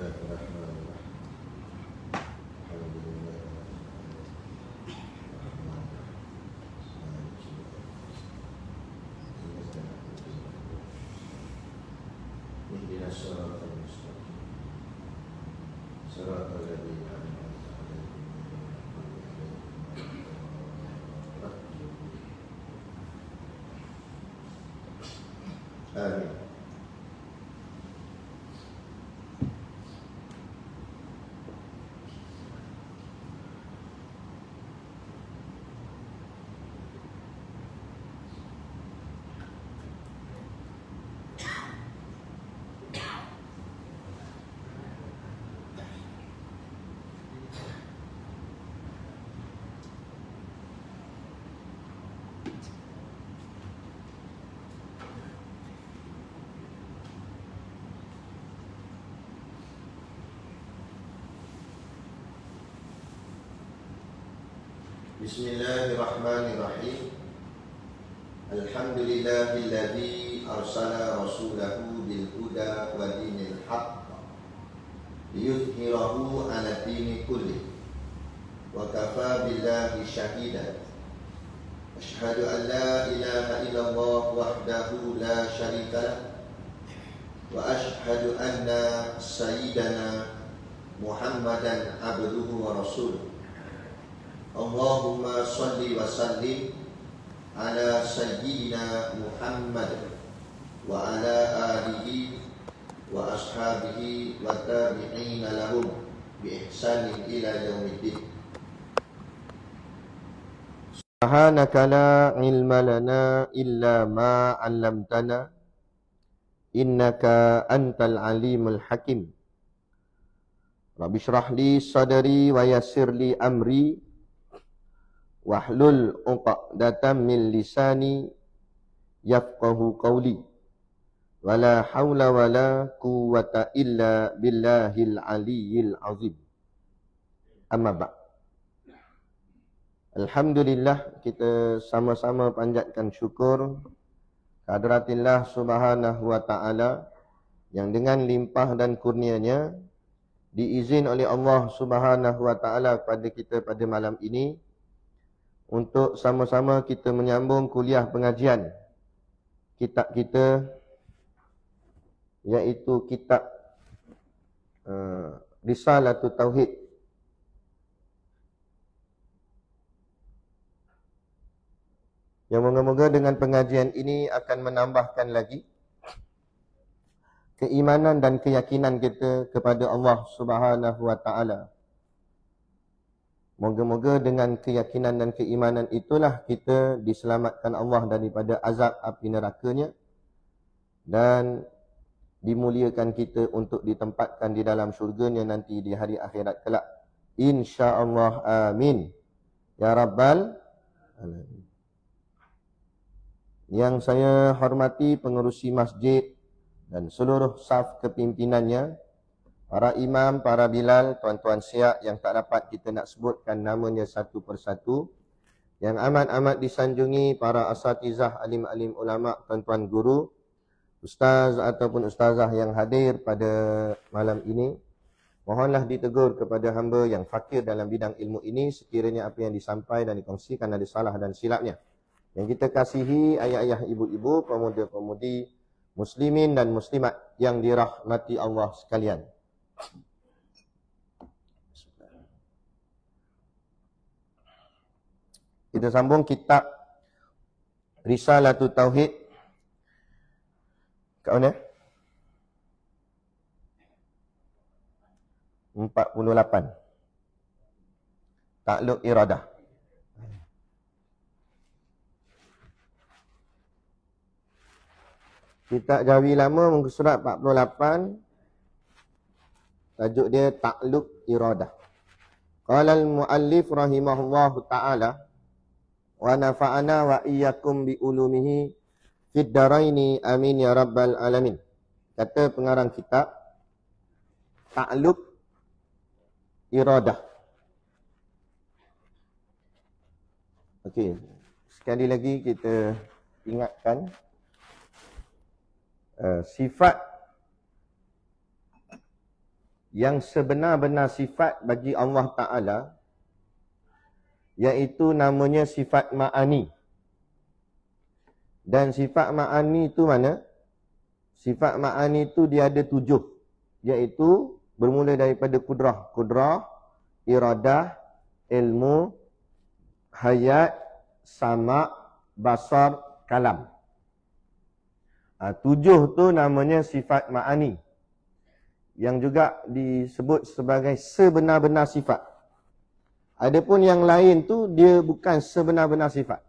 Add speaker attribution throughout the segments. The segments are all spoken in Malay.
Speaker 1: Bismillahirrahmanirrahim. Alhamdulillah. Ihdinas siratal mustaqim. Siratal ladzina an'amta 'alaihim Amin. Bismillahirrahmanirrahim. Alhamdulillahilladzi arsala rasulahu bil huda wa dinil haqq liyudhhirahu 'ala dini kulli wa kafa billahi shahida. Asyhadu an la ilaha illallah wahdahu la syarika lah wa asyhadu anna sayyidana Muhammadan abduhu wa rasuluh. Allahumma salli wa sallim ala sayyidina Muhammad wa ala alihi wa ashabihi wa tabi'ina lahum bi ihsanin ila yaumiddin. Subhanaka la ilma lana illa ma 'allamtana innaka antal alimul hakim. Rabbi shrah li sadri wa yassir li amri wahlul 'uqdatam min lisani yafqahu qawli wala haula wala quwwata illa billahil aliyyil azim. Amma ba'd. Alhamdulillah, kita sama-sama panjatkan syukur kehadiratillah subhanahu wa ta'ala yang dengan limpah dan kurnianya diizin oleh Allah subhanahu wa ta'ala kepada kita pada malam ini untuk sama-sama kita menyambung kuliah pengajian kitab kita, iaitu kitab Risalatul Tauhid. Yang moga-moga dengan pengajian ini akan menambahkan lagi keimanan dan keyakinan kita kepada Allah Subhanahu wa ta'ala. Moga-moga dengan keyakinan dan keimanan itulah kita diselamatkan Allah daripada azab api nerakanya dan dimuliakan kita untuk ditempatkan di dalam syurganya nanti di hari akhirat kelak. InsyaAllah, amin. Ya Rabbal Alamin. Yang saya hormati pengerusi masjid dan seluruh saf kepimpinannya, para imam, para bilal, tuan-tuan siap yang tak dapat kita nak sebutkan namanya satu persatu, yang amat-amat disanjungi para asatizah, alim-alim ulama, tuan-tuan guru, ustaz ataupun ustazah yang hadir pada malam ini. Mohonlah ditegur kepada hamba yang fakir dalam bidang ilmu ini sekiranya apa yang disampaikan dan dikongsikan ada salah dan silapnya. Yang kita kasihi ayah-ayah, ibu-ibu, pemuda-pemudi, muslimin dan muslimat yang dirahmati Allah sekalian. Kita sambung kitab Risalatul Tauhid. Kat mana? 48. Takluk iradah. Kitab Jawi Lama muka surat 48. Tajuk dia Takluk Iradah. Qala al-muallif rahimahullahu ta'ala wa nafa'ana wa iyyakum bi ulumihi fid daraini amin ya rabbal alamin. Kata pengarang kitab, Takluk Iradah. Okey, sekali lagi kita ingatkan sifat yang sebenar-benar sifat bagi Allah Ta'ala, iaitu namanya sifat ma'ani. Dan sifat ma'ani itu mana? Sifat ma'ani itu dia ada 7, iaitu bermula daripada kudrah. Kudrah, iradah, ilmu, hayat, sama', basar, kalam. 7 tu namanya sifat ma'ani, yang juga disebut sebagai sebenar-benar sifat. Adapun yang lain tu dia bukan sebenar-benar sifat.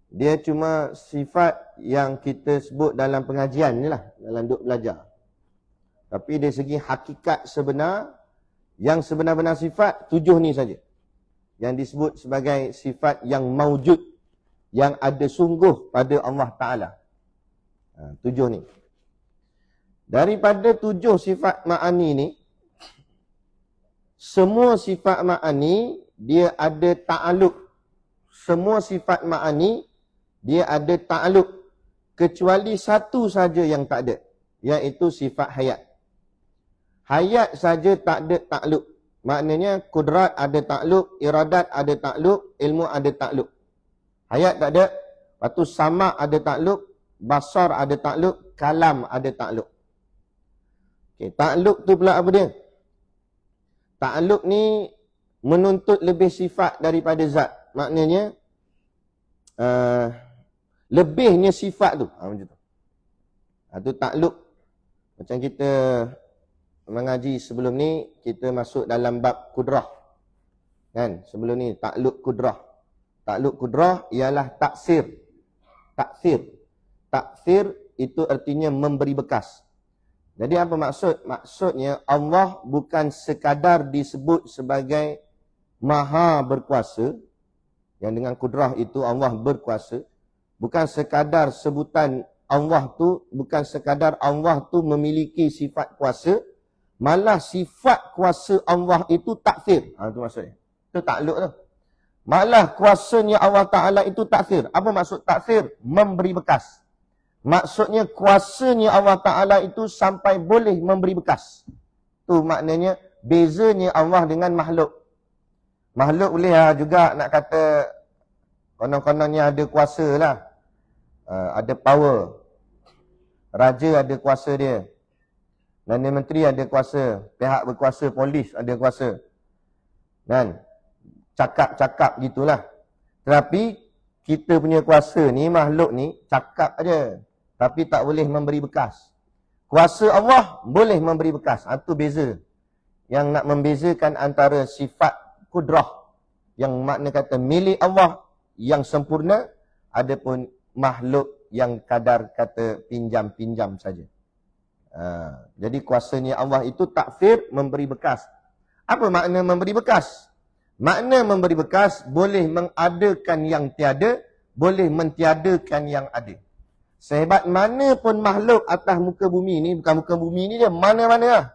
Speaker 1: Dia cuma sifat yang kita sebut dalam pengajian ni lah, dalam duk belajar. Tapi dari segi hakikat sebenar, yang sebenar-benar sifat 7 ni saja, yang disebut sebagai sifat yang maujud, yang ada sungguh pada Allah Ta'ala. 7 ni. Daripada 7 sifat ma'ani ni, semua sifat ma'ani dia ada ta'aluk. Semua sifat ma'ani dia ada ta'aluk, kecuali satu saja yang tak ada, iaitu sifat hayat. Hayat saja tak ada ta'aluk. Maknanya kudrat ada ta'aluk, iradat ada ta'aluk, ilmu ada ta'aluk. Hayat tak ada. Lepas tu sama ada ta'aluk, basar ada ta'aluk, kalam ada ta'aluk. Okay, ta'aluk tu pula apa dia? Ta'aluk ni menuntut lebih sifat daripada zat. Maknanya lebihnya sifat tu. Macam tu. Tu ta'aluk. Macam kita mengaji sebelum ni, kita masuk dalam bab kudrah. Kan? Sebelum ni ta'aluk kudrah. Ta'aluk kudrah ialah taksir. Taksir. Taksir itu artinya memberi bekas. Jadi apa maksud? Maksudnya Allah bukan sekadar disebut sebagai maha berkuasa, yang dengan kudrah itu Allah berkuasa. Bukan sekadar sebutan Allah tu, bukan sekadar Allah tu memiliki sifat kuasa, malah sifat kuasa Allah itu taksir. Itu maksudnya. Itu takluk tu. Malah kuasanya Allah Ta'ala itu taksir. Apa maksud taksir? Memberi bekas. Maksudnya kuasanya Allah Ta'ala itu sampai boleh memberi bekas. Tu maknanya bezanya Allah dengan makhluk. Makhluk boleh juga nak kata konon-kononnya ada kuasa lah. Ada power. Raja ada kuasa dia. Perdana Menteri ada kuasa. Pihak berkuasa, polis ada kuasa. Dan cakap-cakap gitulah. Tetapi kita punya kuasa ni, makhluk ni, cakap aja. Tapi tak boleh memberi bekas. Kuasa Allah boleh memberi bekas. Itu beza. Yang nak membezakan antara sifat kudrah, yang makna kata milik Allah yang sempurna, adapun makhluk yang kadar kata pinjam-pinjam saja. Jadi kuasanya Allah itu taksir, memberi bekas. Apa makna memberi bekas? Makna memberi bekas boleh mengadakan yang tiada, boleh mentiadakan yang ada. Sehebat mana pun makhluk atas muka bumi ni, bukan muka bumi ni je, mana-mana lah.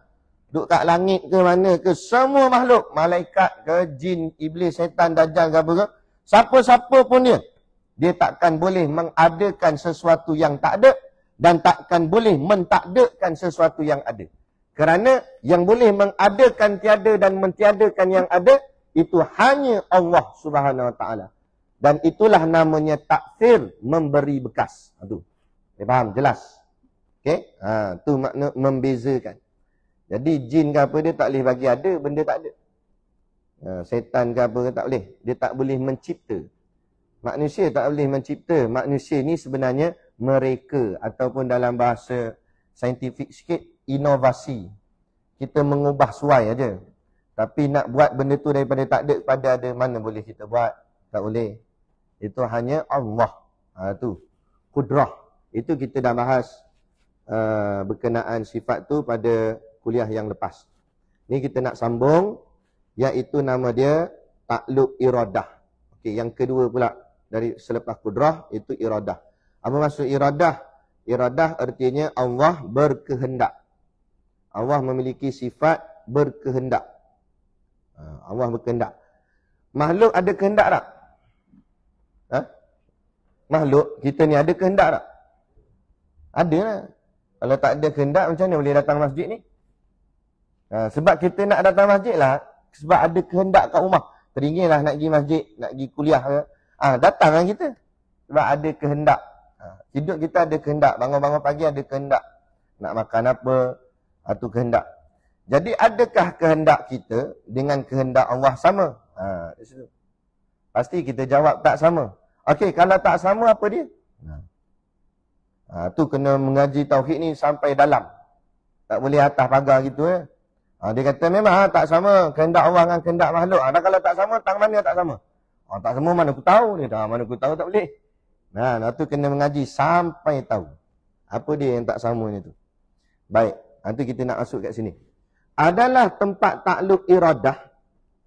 Speaker 1: Duduk kat langit ke mana ke, semua makhluk, malaikat ke, jin, iblis, syaitan, dajjal ke apa ke, siapa-siapa pun dia takkan boleh mengadakan sesuatu yang tak ada, dan takkan boleh mentakdakan sesuatu yang ada. Kerana yang boleh mengadakan tiada dan mentiadakan yang ada, itu hanya Allah Subhanahu Wa Taala. Dan itulah namanya taksir, memberi bekas. Itu. Faham? Jelas? Okey? Tu makna membezakan. Jadi jin ke apa dia tak boleh bagi ada, benda tak ada. Setan ke apa tak boleh. Dia tak boleh mencipta. Manusia tak boleh mencipta. Manusia ni sebenarnya mereka, ataupun dalam bahasa saintifik sikit, inovasi. Kita mengubah suai aja. Tapi nak buat benda tu daripada tak ada kepada ada, mana boleh kita buat? Tak boleh. Itu hanya Allah. Tu. Kudrah. Itu kita dah bahas berkenaan sifat tu pada kuliah yang lepas. Ni kita nak sambung, iaitu nama dia takluk iradah. Okey, yang kedua pula dari selepas kudrah itu iradah. Apa maksud iradah? Iradah artinya Allah berkehendak. Allah memiliki sifat berkehendak. Allah berkehendak. Makhluk ada kehendak tak? Makhluk kita ni ada kehendak tak? Ada lah. Kalau tak ada kehendak, macam mana boleh datang masjid ni? Sebab kita nak datang masjid lah, sebab ada kehendak kat rumah. Teringin lah nak pergi masjid, nak pergi kuliah ke. Datang lah kita. Sebab ada kehendak. Hidup kita ada kehendak. Bangun-bangun pagi ada kehendak. Nak makan apa, itu kehendak. Jadi adakah kehendak kita dengan kehendak Allah sama? Di situ. Pasti kita jawab tak sama. Okey, kalau tak sama apa dia? Tu kena mengaji tauhid ni sampai dalam. Tak boleh atas pagar gitu dia kata memang tak sama kehendak Allah dengan kehendak makhluk. Dan kalau tak sama, tang mana tak sama? Tak sama mana aku tahu. Dia mana aku tahu tak boleh. Tu kena mengaji sampai tahu. Apa dia yang tak samanya tu. Baik, nanti kita nak masuk kat sini. Adalah tempat takluk iradah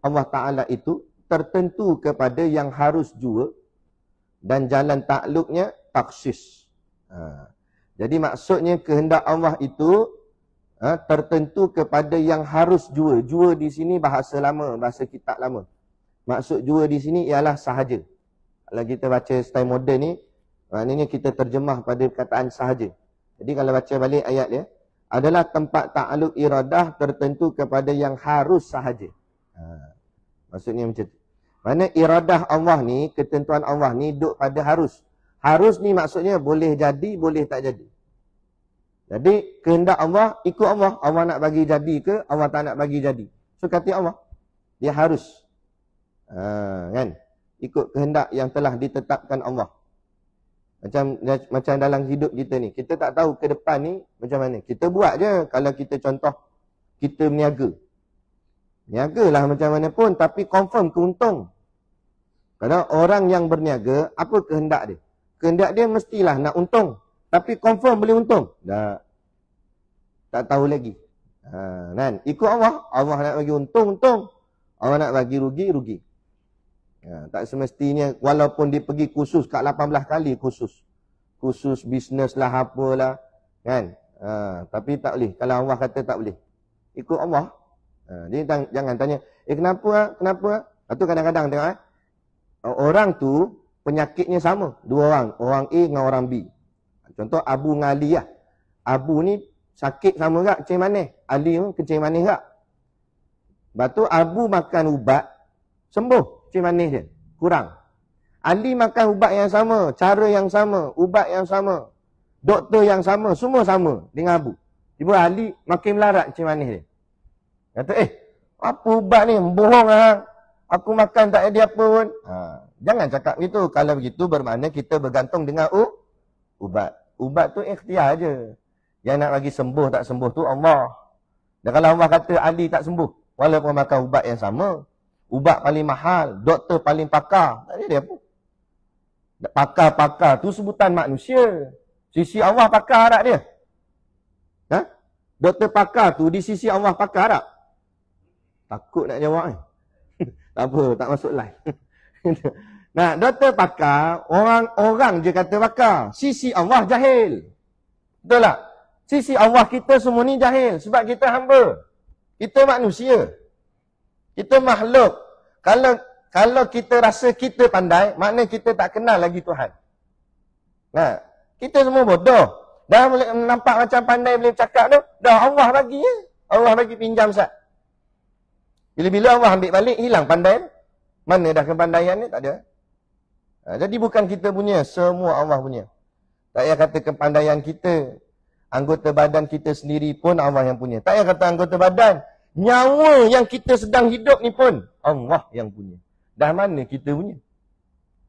Speaker 1: Allah Ta'ala itu tertentu kepada yang harus jua dan jalan takluknya taksis. Jadi maksudnya kehendak Allah itu tertentu kepada yang harus jua. Jua di sini bahasa lama, bahasa kitab lama. Maksud jua di sini ialah sahaja. Kalau kita baca style moden ni, maknanya kita terjemah pada perkataan sahaja. Jadi kalau baca balik ayat dia, adalah tempat ta'aluk iradah tertentu kepada yang harus sahaja. Maksudnya macam tu. Mana iradah Allah ni, ketentuan Allah ni duduk pada harus. Harus ni maksudnya boleh jadi, boleh tak jadi. Jadi kehendak Allah, ikut Allah. Allah nak bagi jadi ke, Allah tak nak bagi jadi. So kata Allah, dia harus. Kan? Ikut kehendak yang telah ditetapkan Allah. Macam dalam hidup kita ni. Kita tak tahu ke depan ni macam mana. Kita buat je. Kalau kita contoh, kita berniaga. Niagalah macam mana pun, tapi confirm keuntung. Kalau orang yang berniaga, apa kehendak dia? Kehendak dia mestilah nak untung. Tapi confirm boleh untung. Tak tahu lagi. Kan? Ikut Allah. Allah nak bagi untung. Allah nak bagi rugi. Tak semestinya, walaupun dia pergi kursus kat 18 kali kursus. Kursus bisnes lah, apalah. Kan? Tapi tak boleh. Kalau Allah kata tak boleh. Ikut Allah. Jadi jangan tanya, kenapa? Itu kadang-kadang tengok orang tu penyakitnya sama. Dua orang. Orang A dengan orang B. Contoh Abu dengan Ali lah. Abu ni sakit sama tak kencing manis. Ali pun kencing manis tak. Lepas tu Abu makan ubat, sembuh kencing manis dia. Kurang. Ali makan ubat yang sama, cara yang sama, ubat yang sama, doktor yang sama, semua sama dengan Abu. Tiba Ali makin melarat kencing manis dia. Kata, apa ubat ni? Bohong lah. Aku makan tak ada apa pun. Jangan cakap begitu. Kalau begitu bermakna kita bergantung dengan ubat. Ubat tu ikhtiar je. Yang nak bagi sembuh tak sembuh tu Allah. Dan kalau Allah kata Ali tak sembuh, walaupun makan ubat yang sama, ubat paling mahal, doktor paling pakar, tak ada dia apa. Pakar-pakar tu sebutan manusia. Sisi Allah pakar tak dia? Doktor pakar tu di sisi Allah pakar tak? Takut nak jawab ni. Tak apa, tak masuk live. Nah, doktor pakar, orang je kata pakar. Sisi Allah jahil. Betul tak? Sisi Allah kita semua ni jahil. Sebab kita hamba. Kita manusia. Kita makhluk. Kalau kita rasa kita pandai, maknanya kita tak kenal lagi Tuhan. Nah, kita semua bodoh. Dah boleh nampak macam pandai boleh cakap tu. Dah Allah bagi ya. Allah bagi pinjam sat. Bila-bila Allah ambil balik, hilang pandai. Mana dah kepandaian ni? Tak ada. Jadi bukan kita punya, semua Allah punya. Tak payah kata kepandaian kita. Anggota badan kita sendiri pun Allah yang punya. Tak payah kata anggota badan. Nyawa yang kita sedang hidup ni pun Allah yang punya. Dah mana kita punya?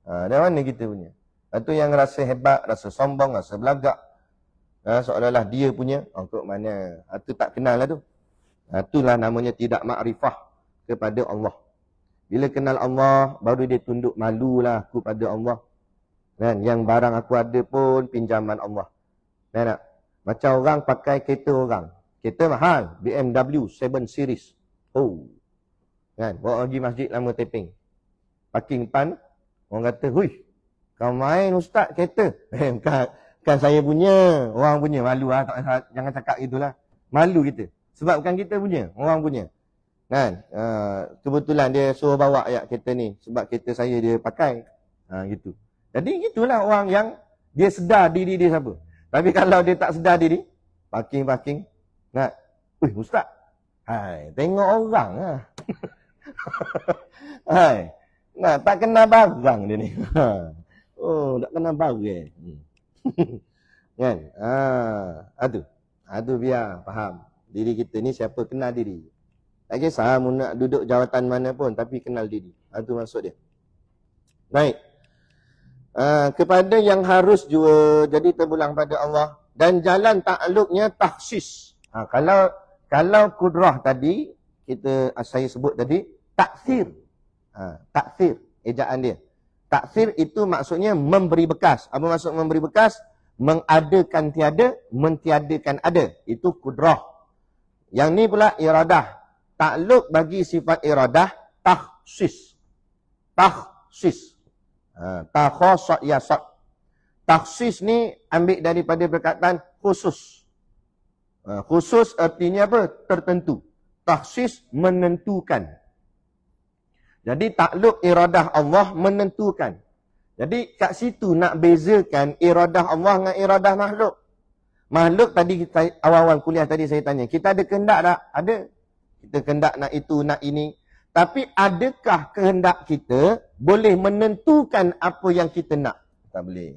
Speaker 1: Dah mana kita punya? Itu yang rasa hebat, rasa sombong, rasa belagak. Seolah-olah dia punya. Kok mana? Itu tak kenal lah tu. Itulah namanya tidak makrifah kepada Allah. Bila kenal Allah, baru dia tunduk malulah aku pada Allah. Kan? Yang barang aku ada pun pinjaman Allah. Kan tak? Macam orang pakai kereta orang. Kereta mahal. BMW 7 Series. Kan? Bawa pergi masjid lama taping. Parking depan. Orang kata, hui, kau main ustaz kereta. Kan saya punya. Orang punya. Malu lah. Jangan cakap gitulah. Malu kita. Sebab bukan kita punya. Orang punya. Kan? Kebetulan dia suruh bawa ayat kereta ni. Sebab kereta saya dia pakai. Gitu. Jadi gitulah orang yang dia sedar diri dia siapa. Tapi kalau dia tak sedar diri, parking. Nah, ustaz. Hai, tengok orang lah. Hai, nah, tak kena barang dia ni. Oh, tak kena barang. Kan? Aduh biar faham. Diri kita ni siapa kenal diri. Tak kisah mu nak duduk jawatan mana pun, tapi kenal diri. Itu maksud dia. Baik. Kepada yang harus jua, jadi terpulang pada Allah. Dan jalan takluknya tahsis. Kalau kudrah tadi, saya sebut tadi, taksir. Taksir, ejaan dia. Taksir itu maksudnya memberi bekas. Apa maksud memberi bekas? Mengadakan tiada, mentiadakan ada. Itu kudrah. Yang ni pula iradah. Takluk bagi sifat iradah, takhsis. Takhsis. Takhasat yasat. Takhsis ni ambil daripada perkataan khusus. Khusus artinya apa? Tertentu. Takhsis menentukan. Jadi takluk iradah Allah menentukan. Jadi kat situ nak bezakan iradah Allah dengan iradah makhluk. Makhluk tadi awal-awal kuliah tadi saya tanya, kita ada kehendak tak? Ada. Kita kehendak nak itu, nak ini. Tapi adakah kehendak kita boleh menentukan apa yang kita nak? Tak boleh.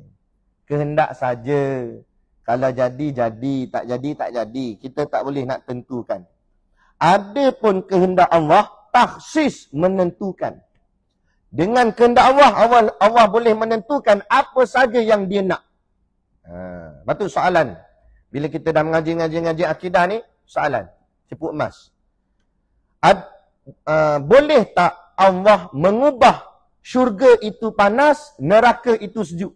Speaker 1: Kehendak saja. Kalau jadi, jadi. Tak jadi, tak jadi. Kita tak boleh nak tentukan. Adapun kehendak Allah, takhsis menentukan. Dengan kehendak Allah boleh menentukan apa saja yang dia nak. Lepas tu soalan. Bila kita dah mengaji akidah ni, soalan. Cepuk emas. Boleh tak Allah mengubah syurga itu panas, neraka itu sejuk?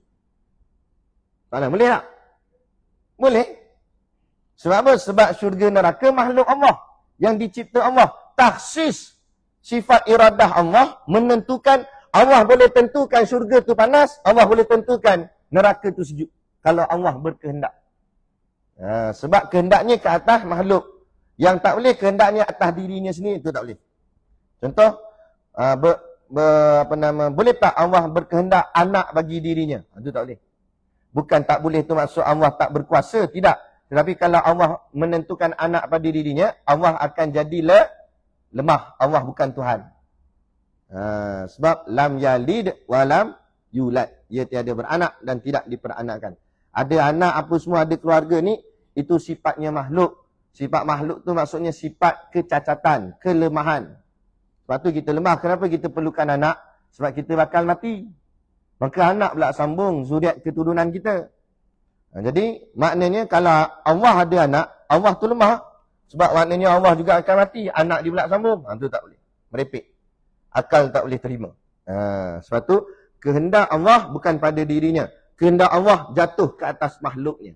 Speaker 1: Boleh tak? Boleh. Sebab apa? Sebab syurga neraka makhluk Allah. Yang dicipta Allah. Takhsis sifat iradah Allah menentukan. Allah boleh tentukan syurga itu panas, Allah boleh tentukan neraka itu sejuk. Kalau Allah berkehendak. Sebab kehendaknya ke atas makhluk. Yang tak boleh kehendaknya atas dirinya sendiri, itu tak boleh. Contoh, boleh tak Allah berkehendak anak bagi dirinya? Itu tak boleh. Bukan tak boleh tu maksud Allah tak berkuasa, tidak. Tetapi kalau Allah menentukan anak pada dirinya, Allah akan jadi lemah. Allah bukan Tuhan. Sebab lam yalid walam yulad. Ia tiada beranak dan tidak diperanakkan. Ada anak apa semua, ada keluarga ni, itu sifatnya makhluk. Sifat makhluk tu maksudnya sifat kecacatan, kelemahan. Sebab tu kita lemah. Kenapa kita perlukan anak? Sebab kita bakal mati. Maka anak pula sambung zuriat keturunan kita. Jadi maknanya kalau Allah ada anak, Allah tu lemah. Sebab maknanya Allah juga akan mati. Anak dia pula sambung. Itu tak boleh. Merepek. Akal tak boleh terima. Sebab tu kehendak Allah bukan pada dirinya. Kehendak Allah jatuh ke atas makhluknya.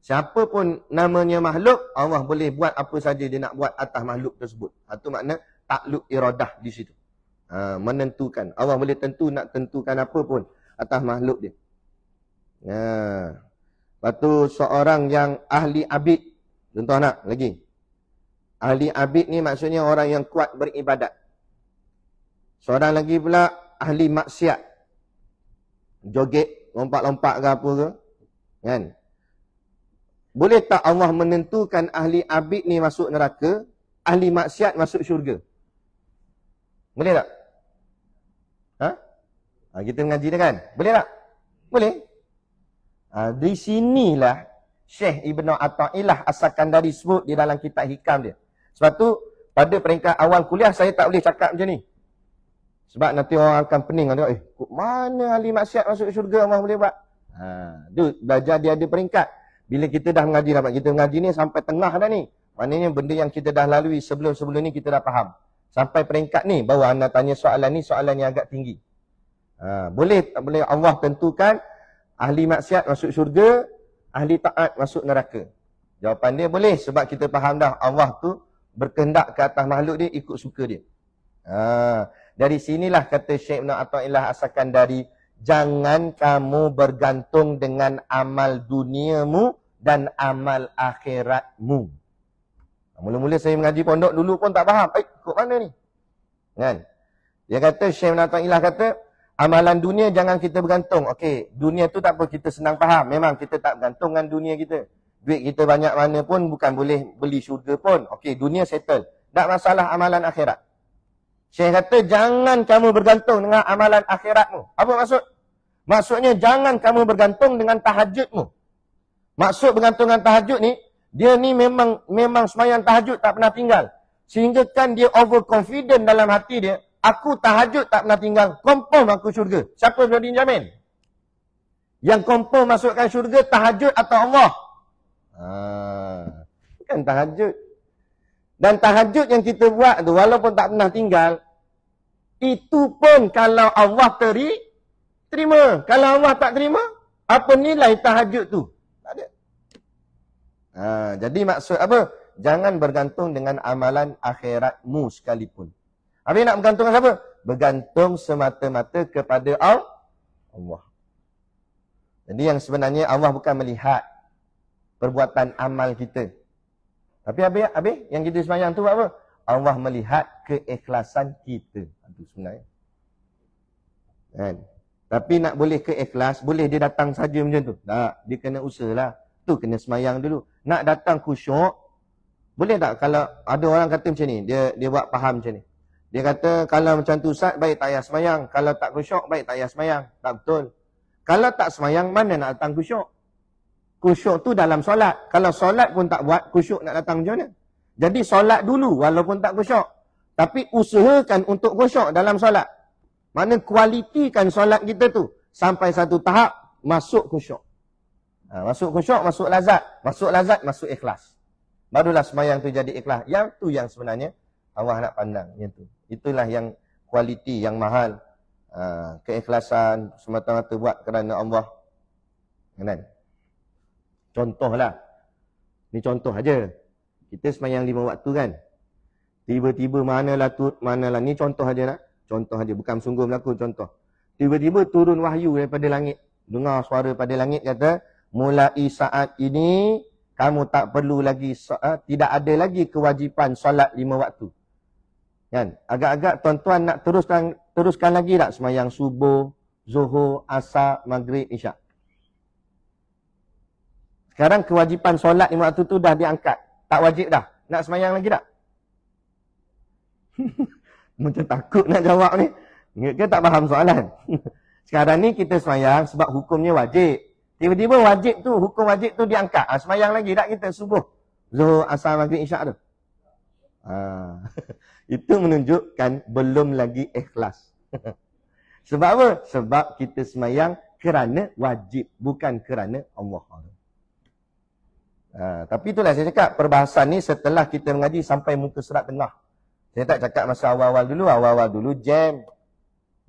Speaker 1: Siapa pun namanya makhluk, Allah boleh buat apa saja dia nak buat atas makhluk tersebut. Itu makna takluk iradah di situ. Menentukan. Allah boleh nak tentukan apa pun atas makhluk dia. Lepas tu seorang yang ahli abid. Contoh nak lagi. Ahli abid ni maksudnya orang yang kuat beribadat. Seorang lagi pula ahli maksiat. Joget, lompat-lompat ke apa ke. Kan? Boleh tak Allah menentukan ahli abid ni masuk neraka, ahli maksiat masuk syurga? Boleh tak? Kita mengaji dah kan? Boleh tak? Boleh. Di sinilah Syekh Ibn Atta'ilah As-Sakandari sebut di dalam kitab hikam dia. Sebab tu, pada peringkat awal kuliah, saya tak boleh cakap macam ni. Sebab nanti orang akan pening. Mana ahli maksiat masuk syurga Allah boleh buat? Belajar dia ada peringkat. Bila kita dah mengaji, kita mengaji ni sampai tengah dah ni. Maknanya benda yang kita dah lalui sebelum-sebelum ni kita dah faham. Sampai peringkat ni, baru anda tanya soalan ni, soalan yang agak tinggi. Boleh tak boleh Allah tentukan ahli maksiat masuk syurga, ahli taat masuk neraka? Jawapan dia boleh, sebab kita faham dah Allah tu berkehendak ke atas makhluk dia, ikut suka dia. Dari sinilah kata Syekh Ibn Atta'ilah As-Sakandari, jangan kamu bergantung dengan amal duniamu dan amal akhiratmu. Mula-mula saya mengaji pondok dulu pun tak faham. Kok mana ni? Kan? Dia kata, Syekh Ibn Atta'ilah kata, amalan dunia jangan kita bergantung. Okey, dunia tu tak apa, kita senang faham. Memang kita tak bergantung dengan dunia kita. Duit kita banyak mana pun bukan boleh beli syurga pun. Okey, dunia settle. Tak masalah amalan akhirat. Syekh kata, jangan kamu bergantung dengan amalan akhiratmu. Apa maksud? Maksudnya, jangan kamu bergantung dengan tahajudmu. Maksud bergantung dengan tahajud ni, dia ni memang semayang tahajud tak pernah tinggal. Sehingga kan dia overconfident dalam hati dia, aku tahajud tak pernah tinggal, confirm aku syurga. Siapa boleh jamin? Yang confirm masukkan syurga, tahajud atau Allah? Bukan tahajud. Dan tahajud yang kita buat tu, walaupun tak pernah tinggal, itu pun kalau Allah terima. Kalau Allah tak terima, apa nilai tahajud tu? Tak ada. Jadi maksud apa? Jangan bergantung dengan amalan akhiratmu sekalipun. Habis nak bergantung dengan siapa? Bergantung semata-mata kepada Allah. Jadi yang sebenarnya Allah bukan melihat perbuatan amal kita. Tapi habis yang kita sembahyang tu apa? Allah melihat keikhlasan kita. Itu sebenarnya. Kan? Tapi nak boleh keikhlas, boleh dia datang saja macam tu. Tak, dia kena usahalah. Tu kena sembahyang dulu. Nak datang khusyuk, boleh tak kalau ada orang kata macam ni, dia buat faham macam ni. Dia kata kalau macam tu Ustaz, baik tak payah sembahyang. Kalau tak khusyuk, baik tak payah sembahyang. Tak betul. Kalau tak sembahyang, mana nak datang khusyuk? Khusyuk tu dalam solat. Kalau solat pun tak buat, khusyuk nak datang macam mana? Jadi solat dulu walaupun tak khusyuk. Tapi usahakan untuk khusyuk dalam solat. Mana kualitikan solat kita tu. Sampai satu tahap, masuk khusyuk. Masuk khusyuk, masuk lazat. Masuk lazat, masuk ikhlas. Barulah sembahyang tu jadi ikhlas. Yang tu yang sebenarnya Allah nak pandang. Yang tu. Itulah yang kualiti, yang mahal. Keikhlasan, semata-mata buat kerana Allah. Kan? Contohlah. Ni contoh aja. Kita sembahyang 5 waktu kan. Tiba-tiba manalah ni contoh aja lah. Contoh aja, bukan sungguh berlaku contoh. Tiba-tiba turun wahyu daripada langit. Dengar suara pada langit kata, mulai saat ini kamu tak perlu lagi tidak ada lagi kewajipan solat 5 waktu. Kan? Agak-agak tuan-tuan nak teruskan lagi tak sembahyang subuh, zuhur, asar, maghrib, isyak. Sekarang kewajipan solat 5 waktu tu dah diangkat. Tak wajib dah. Nak sembahyang lagi tak? Macam takut nak jawab ni. Ke tak faham soalan? Sekarang ni kita sembahyang sebab hukumnya wajib. Tiba-tiba wajib tu, hukum wajib tu diangkat. Sembahyang lagi tak kita subuh, zuhur, asar, maghrib, isyak tu? Itu menunjukkan belum lagi ikhlas. Sebab apa? Sebab kita sembahyang kerana wajib, bukan kerana Allah. Tapi itulah saya cakap, perbahasan ni setelah kita mengaji sampai muka surat tengah. Saya tak cakap masa awal-awal dulu jam.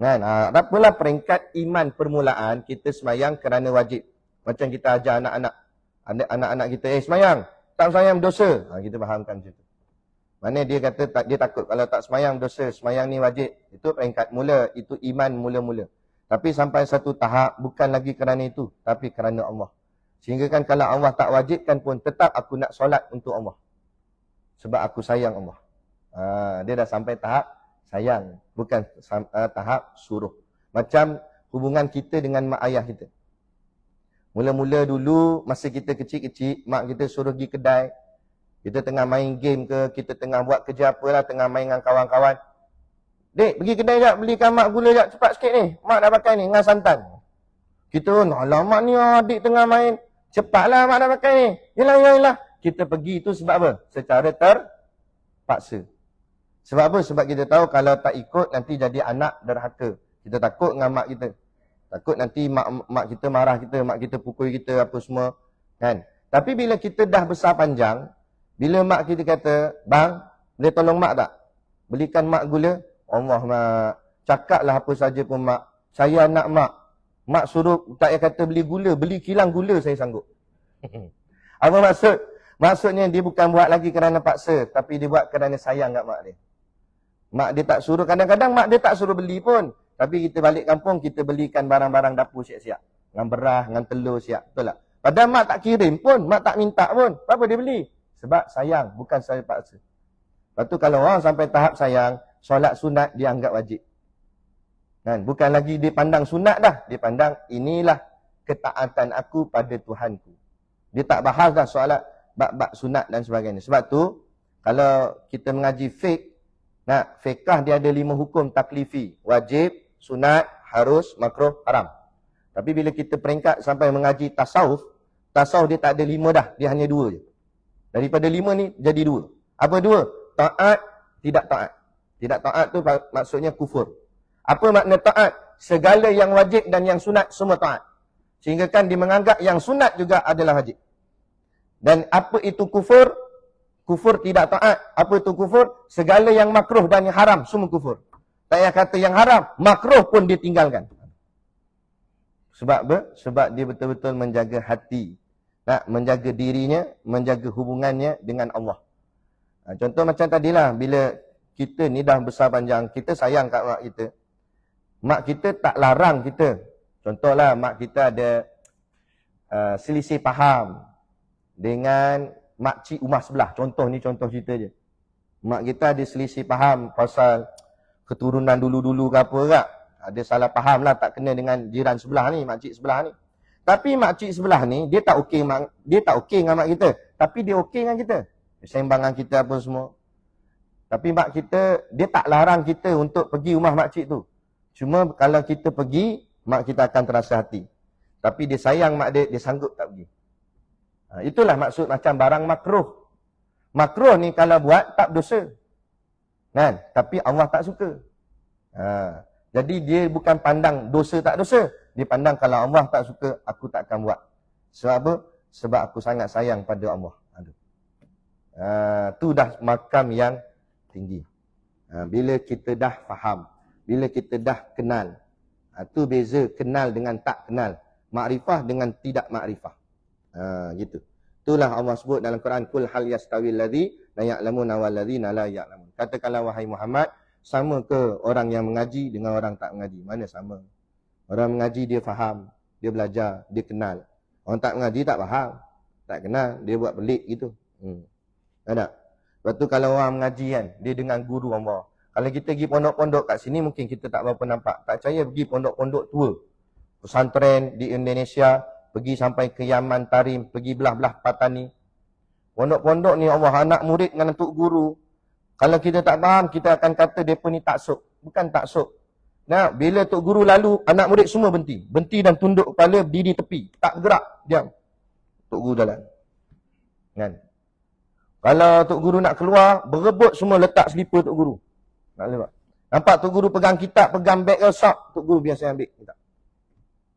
Speaker 1: Kan? Apalah peringkat iman permulaan, kita sembahyang kerana wajib. Macam kita ajar anak-anak kita, sembahyang, tak sembahyang berdosa. Kita fahamkan macam tu. Mana dia kata dia takut kalau tak sembahyang berdosa, sembahyang ni wajib. Itu peringkat mula, itu iman mula-mula. Tapi sampai satu tahap, bukan lagi kerana itu, tapi kerana Allah. Sehingga kan kalau Allah tak wajibkan pun, tetap aku nak solat untuk Allah. Sebab aku sayang Allah. Dia dah sampai tahap sayang, bukan tahap suruh. Macam hubungan kita dengan mak ayah kita. Mula-mula dulu, masa kita kecil-kecil, mak kita suruh pergi kedai. Kita tengah main game ke, kita tengah buat kerja apalah, tengah main dengan kawan-kawan. Dek, pergi kedai jap, belikan mak gula jap, cepat sikit ni. Mak dah pakai ni, dengan santan. Kita, alamak ni adik tengah main. Cepatlah mak dah pakai ni. Yelah. Kita pergi tu sebab apa? Secara terpaksa. Sebab apa? Sebab kita tahu kalau tak ikut, nanti jadi anak derhaka. Kita takut dengan mak kita. Takut nanti mak kita marah kita, mak kita pukul kita, apa semua. Kan? Tapi bila kita dah besar panjang, bila mak kita kata, bang, boleh tolong mak tak? Belikan mak gula. Allah mak, cakaplah apa saja pun mak. Saya nak mak. Mak suruh, tak payah kata beli gula, beli kilang gula saya sanggup. Apa maksud? Maksudnya dia bukan buat lagi kerana paksa, tapi dia buat kerana sayang kat mak dia. Mak dia tak suruh, kadang-kadang mak dia tak suruh beli pun. Tapi kita balik kampung, kita belikan barang-barang dapur siap-siap. Dengan beras, dengan telur siap. Betul tak? Padahal mak tak kirim pun, mak tak minta pun. Apa dia beli? Sebab sayang, bukan saya paksa. Lepas tu kalau orang sampai tahap sayang, solat sunat dia anggap wajib. Kan? Bukan lagi dia pandang sunat dah. Dia pandang inilah ketaatan aku pada Tuhanku. Dia tak bahas dah soalat bab-bab sunat dan sebagainya. Sebab tu, Kalau kita mengaji fiqh, fiqh dia ada 5 hukum taklifi. Wajib, sunat, harus, makruh, haram. Tapi bila kita peringkat sampai mengaji tasawuf, tasawuf dia tak ada 5 dah. Dia hanya 2 je. Daripada 5 ni jadi 2. Apa 2? Taat, tidak taat. Tidak taat tu maksudnya kufur. Apa makna taat? Segala yang wajib dan yang sunat semua taat. Sehingga kan dia menganggap yang sunat juga adalah wajib. Dan apa itu kufur? Kufur tidak taat. Apa itu kufur? Segala yang makruh dan yang haram semua kufur. Tak payah kata yang haram, makruh pun ditinggalkan. Sebab apa? Sebab dia betul-betul menjaga hati. Menjaga dirinya, menjaga hubungannya dengan Allah. Contoh macam tadilah, bila kita ni dah besar panjang, kita sayang kat mak kita. Mak kita tak larang kita. Contohlah, mak kita ada selisih faham dengan makcik rumah sebelah. Contoh ni, contoh cerita je. Mak kita ada selisih faham pasal keturunan dulu-dulu ke apa kak. Ada salah faham lah, tak kena dengan jiran sebelah ni, makcik sebelah ni. Tapi makcik sebelah ni, dia tak okey dengan mak kita. Tapi dia okey dengan kita. Sembangan kita apa semua. Tapi mak kita, dia tak larang kita untuk pergi rumah makcik tu. Cuma kalau kita pergi, mak kita akan terasa hati. Tapi dia sayang mak dia sanggup tak pergi. Itulah maksud macam barang makruh. Makruh ni kalau buat, tak berdosa. Kan? Tapi Allah tak suka. Jadi dia bukan pandang dosa tak dosa. Dia pandang kalau Allah tak suka, aku tak akan buat. Sebab apa? Sebab aku sangat sayang pada Allah. Tu dah makam yang tinggi. Bila kita dah faham, bila kita dah kenal, tu beza kenal dengan tak kenal. Makrifah dengan tidak makrifah. Gitu. Itulah Allah sebut dalam Quran, kul hal yastawil ladzi la ya'lamuna wal ladzina la ya'lamun. Katakanlah wahai Muhammad, sama ke orang yang mengaji dengan orang tak mengaji? Mana sama? Orang mengaji dia faham, dia belajar, dia kenal. Orang tak mengaji tak faham, tak kenal, dia buat pelik gitu. Tak? Lepas tu kalau orang mengaji kan, dia dengan guru Allah. Kalau kita pergi pondok-pondok kat sini, mungkin kita tak berapa nampak. Tak percaya pergi pondok-pondok tua. Pesantren di Indonesia, pergi sampai ke Yaman, Tarim, pergi belah-belah Patani. Pondok-pondok ni Allah, anak murid dengan tok guru. Kalau kita tak faham, kita akan kata mereka ni taksub. Bukan taksub. Bila tok guru lalu, anak murid semua berhenti. Berhenti dan tunduk kepala, berdiri tepi. Tak gerak, diam. Tok guru jalan. Kan? Kalau tok guru nak keluar, berebut semua letak selipar tok guru. Tak boleh buat. Nampak tok guru pegang kitab, pegang beg rosak, tok guru biasa ambil kitab.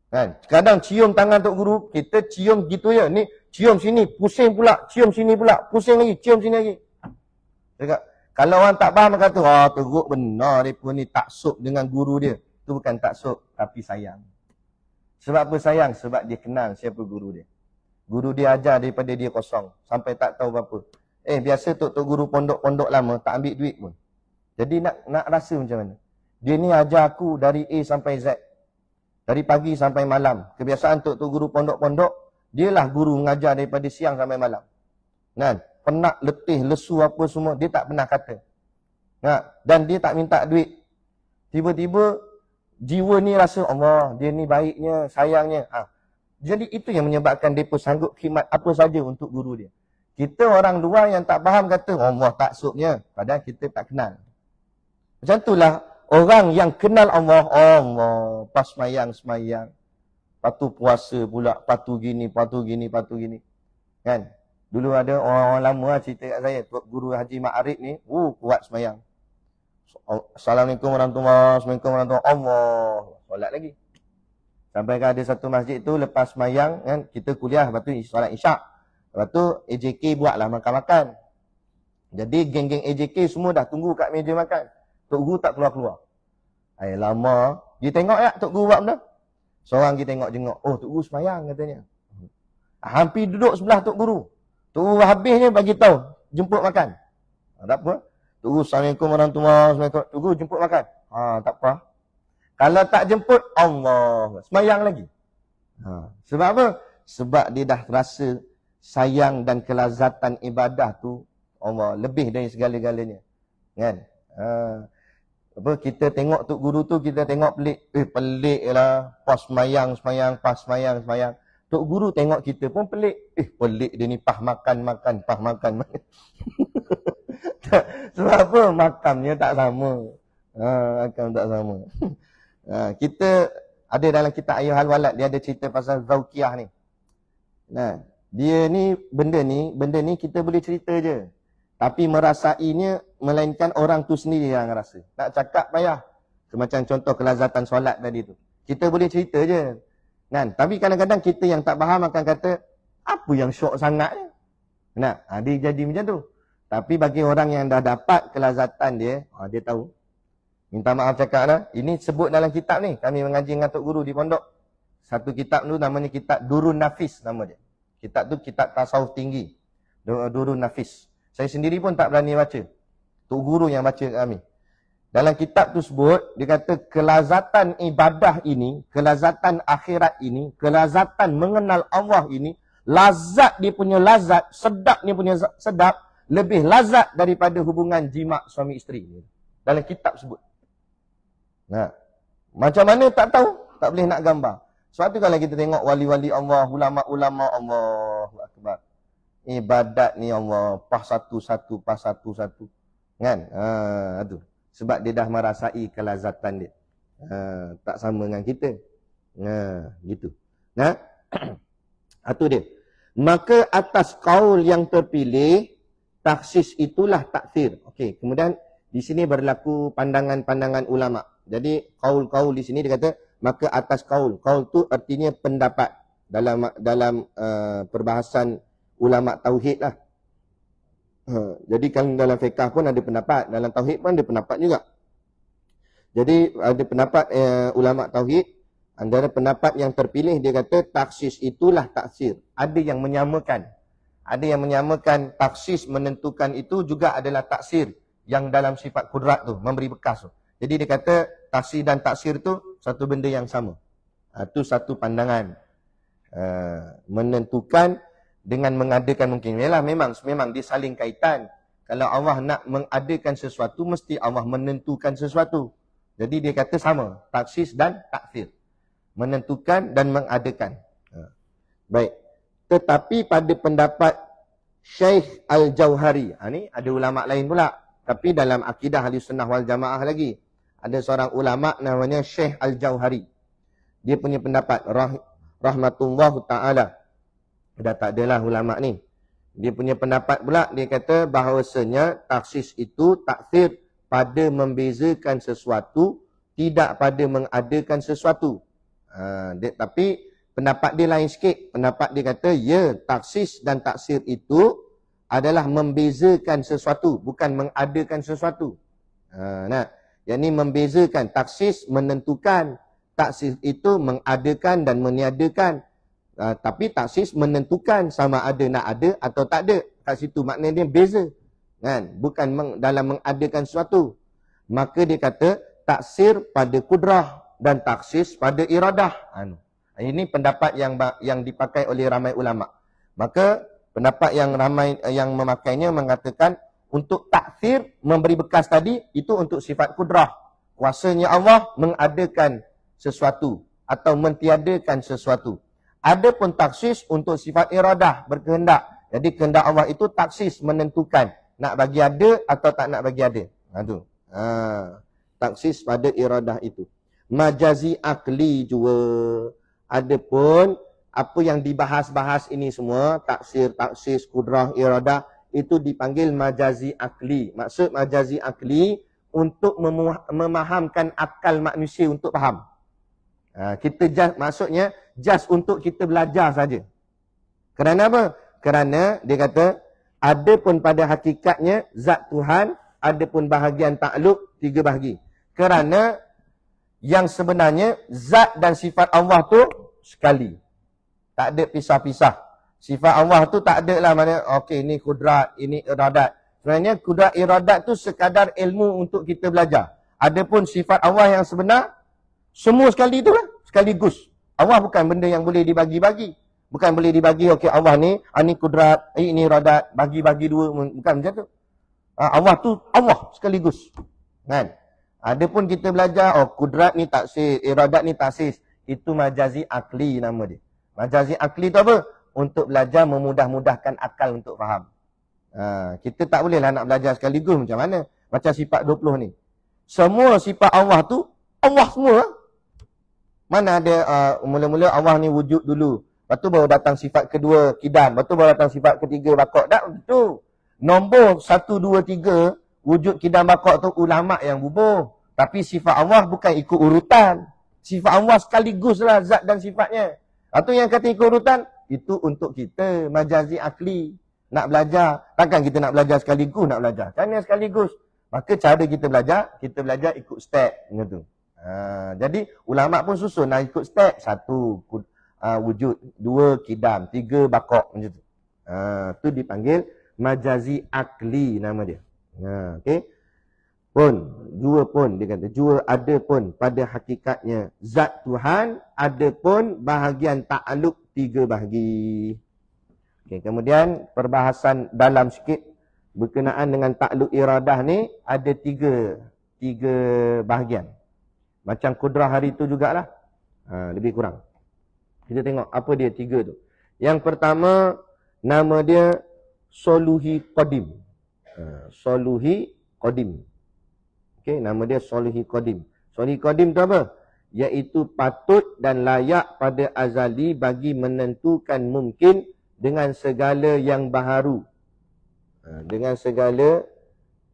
Speaker 1: Kan? Kadang cium tangan tok guru, kita cium gitu je. Ni cium sini, pusing pula, cium sini pula, pusing lagi, cium sini lagi. Dekat. Kalau orang tak faham kata, teruk benar mereka ni taksub dengan guru dia. Itu bukan taksub, tapi sayang. Sebab apa sayang? Sebab dia kenal siapa guru dia. Guru dia ajar daripada dia kosong, sampai tak tahu apa-apa. Biasa tok guru pondok-pondok lama, tak ambil duit pun. Jadi nak rasa macam mana? Dia ni ajar aku dari A sampai Z. Dari pagi sampai malam. Kebiasaan tok guru pondok-pondok, dialah guru mengajar daripada siang sampai malam. Kan? Penat, letih, lesu apa semua, dia tak pernah kata. Dan dia tak minta duit. Tiba-tiba, jiwa ni rasa, Allah, dia ni baiknya, sayangnya. Jadi itu yang menyebabkan mereka sanggup khidmat apa saja untuk guru dia. Kita orang luar yang tak faham kata, Allah taksubnya. Padahal kita tak kenal. Macam itulah, orang yang kenal Allah, Allah, pas semayang. Patu puasa pula, patu gini. Kan? Dulu ada orang-orang lama cerita kat saya, Tok Guru Haji Ma'arif ni, kuat semayang. Assalamualaikum warahmatullahi wabarakatuh. Allah. Solat lagi. Sampai ada satu masjid tu, lepas semayang, kan, kita kuliah, lepas tu solat isyak. Lepas tu, AJK buatlah makan-makan. Jadi, geng-geng AJK semua dah tunggu kat meja makan. Tok Guru tak keluar-keluar. Lama. Dia tengok ya, Tok Guru buat benda. Seorang dia tengok-jengok. Tok Guru semayang katanya. Hampir duduk sebelah Tok Guru. Tok Guru habisnya bagi tahu, jemput makan. Tak apa. Tok Guru, Assalamualaikum warahmatullahi wabarakatuh. Tok Guru jemput makan. Tak apa. Kalau tak jemput, Allah. Semayang lagi. Sebab apa? Sebab dia dah rasa sayang dan kelazatan ibadah tu, Allah, lebih dari segala-galanya. Kan? Kita tengok Tok Guru tu, kita tengok pelik. Pelik lah. Pas semayang. Tok Guru tengok kita pun pelik. Pelik dia ni, pah makan. Sebab apa? Makamnya tak sama. Makam tak sama. Kita ada dalam kitab Ayyuhal Walad, dia ada cerita pasal Zauqiyah ni. Nah, dia ni, benda ni kita boleh cerita je. Tapi merasainya, melainkan orang tu sendiri yang rasa. Nak cakap payah. Semacam contoh kelazatan solat tadi tu. Kita boleh cerita je. Kan? Tapi kadang-kadang kita yang tak faham akan kata, apa yang syok sangat ni? Nah, dia jadi macam tu. Tapi bagi orang yang dah dapat kelazatan dia, dia tahu. Minta maaf cakap dah. Ini sebut dalam kitab ni. Kami mengaji dengan Tok Guru di pondok. Satu kitab tu namanya kitab Durun Nafis nama dia. Kitab tu kitab tasawuf tinggi. Durun Nafis. Saya sendiri pun tak berani baca. Tok Guru yang baca kami. Dalam kitab tu sebut, dia kata kelazatan ibadah ini, kelazatan akhirat ini, kelazatan mengenal Allah ini, lazat dia punya lazat, sedap dia punya sedap, lebih lazat daripada hubungan jima' suami isteri. Dalam kitab sebut. Nah, macam mana tak tahu, tak boleh nak gambar. Sebab tu kalau kita tengok wali-wali Allah, ulama-ulama Allahu Akbar. Ibadat ni Allah, pas satu-satu. Kan? Tu. Sebab dia dah merasai kelazatan dia. Tak sama dengan kita. Gitu. Nah, itu dia. Maka atas qaul yang terpilih, taksis itulah takfir. Okey, kemudian di sini berlaku pandangan-pandangan ulama. Jadi qaul-qaul di sini dia kata maka atas qaul. Qaul tu artinya pendapat dalam perbahasan ulama tauhid lah. Jadi kan dalam fiqah pun ada pendapat, dalam tauhid pun ada pendapat juga. Jadi ada pendapat ulama tauhid, antara pendapat yang terpilih dia kata taksis itulah taksir. Ada yang menyamakan. Ada yang menyamakan taksis menentukan itu juga adalah taksir yang dalam sifat kudrat tu, memberi bekas tu. Jadi dia kata taksir dan taksir tu satu benda yang sama. Itu satu pandangan. Menentukan dengan mengadakan mungkin. Yalah, memang disaling kaitan. Kalau Allah nak mengadakan sesuatu, mesti Allah menentukan sesuatu. Jadi dia kata sama. Taksis dan takfir. Menentukan dan mengadakan. Baik. Tetapi pada pendapat Syekh Al-Jauhari. Ni ada ulama' lain pula. Tapi dalam akidah Ahlussunnah wal Jamaah lagi. Ada seorang ulama' namanya Syekh Al-Jauhari. Dia punya pendapat. Rahmatullah Ta'ala. Dah tak adalah ulama' ni. Dia punya pendapat pula, dia kata bahawasanya taksis itu takfir pada membezakan sesuatu, tidak pada mengadakan sesuatu. Tapi pendapat dia lain sikit. Pendapat dia kata, ya, taksis dan taksir itu adalah membezakan sesuatu, bukan mengadakan sesuatu. Yang ni membezakan. Taksis menentukan, taksir itu mengadakan dan meniadakan. Tapi taksis menentukan sama ada nak ada atau tak ada. Kat situ maknanya dia beza. Kan? Bukan dalam mengadakan sesuatu. Maka dia kata taksir pada kudrah dan taksis pada iradah. Ini pendapat yang dipakai oleh ramai ulama. Maka pendapat yang ramai yang memakainya mengatakan untuk taksir memberi bekas tadi itu untuk sifat kudrah. Kuasanya Allah mengadakan sesuatu atau mentiadakan sesuatu. Adapun taksis untuk sifat iradah, berkehendak. Jadi kehendak Allah itu taksis menentukan nak bagi ada atau tak nak bagi ada. Taksis pada iradah itu. Majazi akli juga. Adapun apa yang dibahas-bahas ini semua, taksir, taksis, kudrah, iradah, itu dipanggil majazi akli. Maksud majazi akli untuk memahamkan akal manusia untuk faham. Maksudnya just untuk kita belajar saja. Kerana apa? Kerana dia kata ada pun pada hakikatnya zat Tuhan, ada pun bahagian takluk, 3 bahagi. Kerana yang sebenarnya zat dan sifat Allah tu sekali. Tak ada pisah-pisah. Sifat Allah tu tak ada lah mana okey ni kudrat, ini iradat. Sebenarnya kudrat iradat tu sekadar ilmu untuk kita belajar. Adapun sifat Allah yang sebenar semua sekali tu lah, sekaligus. Allah bukan benda yang boleh dibagi-bagi. Bukan boleh dibagi, okey Allah ni kudrat, ini iradat, bagi-bagi dua. Bukan macam tu. Allah tu, Allah sekaligus. Kan? Adapun kita belajar, kudrat ni taksis, iradat ni taksis. Itu majazi akli nama dia. Majazi akli tu apa? Untuk belajar memudah-mudahkan akal untuk faham. Kita tak bolehlah nak belajar sekaligus macam mana. Macam sifat 20 ni. Semua sifat Allah tu, Allah semua. Mana ada mula-mula Allah ni wujud dulu. Lepas tu baru datang sifat kedua, kidam. Lepas tu baru datang sifat ketiga, bakok. Tak begitu. Nombor 1, 2, 3, wujud kidam bakok tu ulama' yang bubuh. Tapi sifat Allah bukan ikut urutan. Sifat Allah sekaligus lah zat dan sifatnya. Atau yang kata ikut urutan, itu untuk kita, majazi akli. Nak belajar. Takkan kita nak belajar sekaligus nak belajar. Kan yang sekaligus. Maka cara kita belajar ikut step. Macam tu. Jadi ulama' pun susun nak ikut step. 1, wujud. 2, kidam. 3, bakok. Macam tu. Tu dipanggil majazi akli nama dia. Okey. Pun, jua pun, dia kata, jua ada pun pada hakikatnya zat Tuhan, ada pun bahagian ta'aluk 3 bahagi. Okay, kemudian perbahasan dalam sikit berkenaan dengan ta'aluk iradah ni ada 3 bahagian. Macam kudrah hari tu jugalah. Lebih kurang. Kita tengok apa dia 3 tu. Yang pertama, nama dia Soluhi Qadim. Soluhi Qadim. Okay, nama dia Soluhi Qadim. Soluhi Qadim tu apa? Iaitu patut dan layak pada azali bagi menentukan mungkin dengan segala yang baharu. Dengan segala,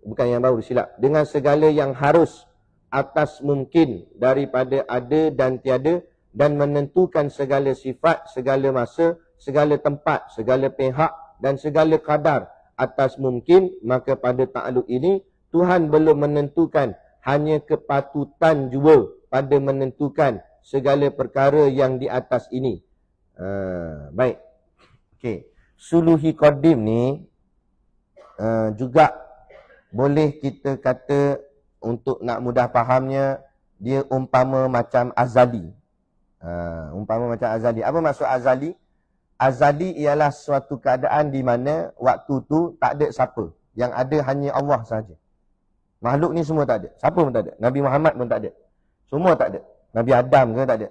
Speaker 1: bukan yang baru, silap. Dengan segala yang harus atas mungkin daripada ada dan tiada dan menentukan segala sifat, segala masa, segala tempat, segala pihak dan segala kadar atas mungkin, maka pada ta'aluk ini Tuhan belum menentukan hanya kepatutan jua pada menentukan segala perkara yang di atas ini. Baik. Okey. Suluhi Qadim ni juga boleh kita kata untuk nak mudah fahamnya, dia umpama macam azali. Umpama macam azali. Apa maksud azali? Azali ialah suatu keadaan di mana waktu tu tak ada siapa. Yang ada hanya Allah sahaja. Makhluk ni semua tak ada. Siapa pun tak ada. Nabi Muhammad pun tak ada. Semua tak ada. Nabi Adam ke tak ada.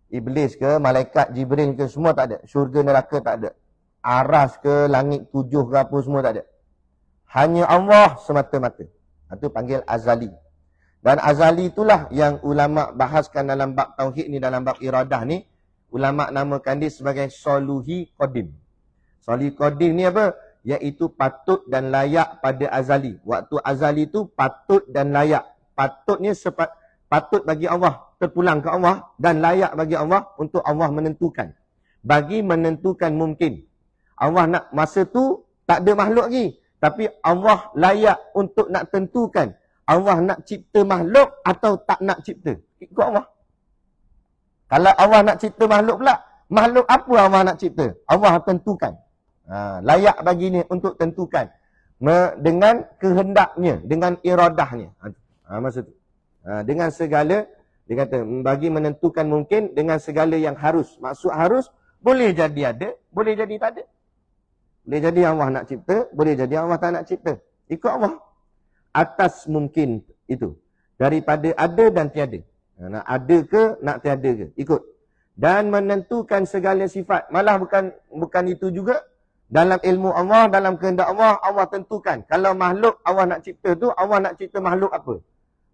Speaker 1: Iblis ke, malaikat Jibril ke, semua tak ada. Syurga neraka tak ada. Aras ke, langit 7 ke apa, semua tak ada. Hanya Allah semata-mata. Itu panggil azali. Dan azali itulah yang ulama' bahaskan dalam bab tauhid ni, dalam bab iradah ni. Ulama' namakan dia sebagai Soluhi Qadim. Soluhi Qadim ni apa? Iaitu patut dan layak pada azali. Waktu azali itu patut dan layak. Patutnya patut bagi Allah, terpulang ke Allah, dan layak bagi Allah untuk Allah menentukan. Bagi menentukan mungkin. Allah nak, masa tu tak ada makhluk lagi. Tapi Allah layak untuk nak tentukan. Allah nak cipta makhluk atau tak nak cipta. Ikut Allah. Kalau Allah nak cipta makhluk pula, makhluk apa Allah nak cipta? Allah tentukan. Layak bagi ni untuk tentukan dengan kehendaknya, dengan iradahnya. Maksud tu. Dengan segala, dia kata bagi menentukan mungkin dengan segala yang harus. Maksud harus boleh jadi ada, boleh jadi tak ada. Boleh jadi Allah nak cipta, boleh jadi Allah tak nak cipta. Ikut Allah. Atas mungkin itu. Daripada ada dan tiada. Nak ada ke, nak tiada ke. Ikut. Dan menentukan segala sifat. Malah bukan itu juga. Dalam ilmu Allah, dalam kehendak Allah, Allah tentukan. Kalau makhluk Allah nak cipta tu, Allah nak cipta makhluk apa?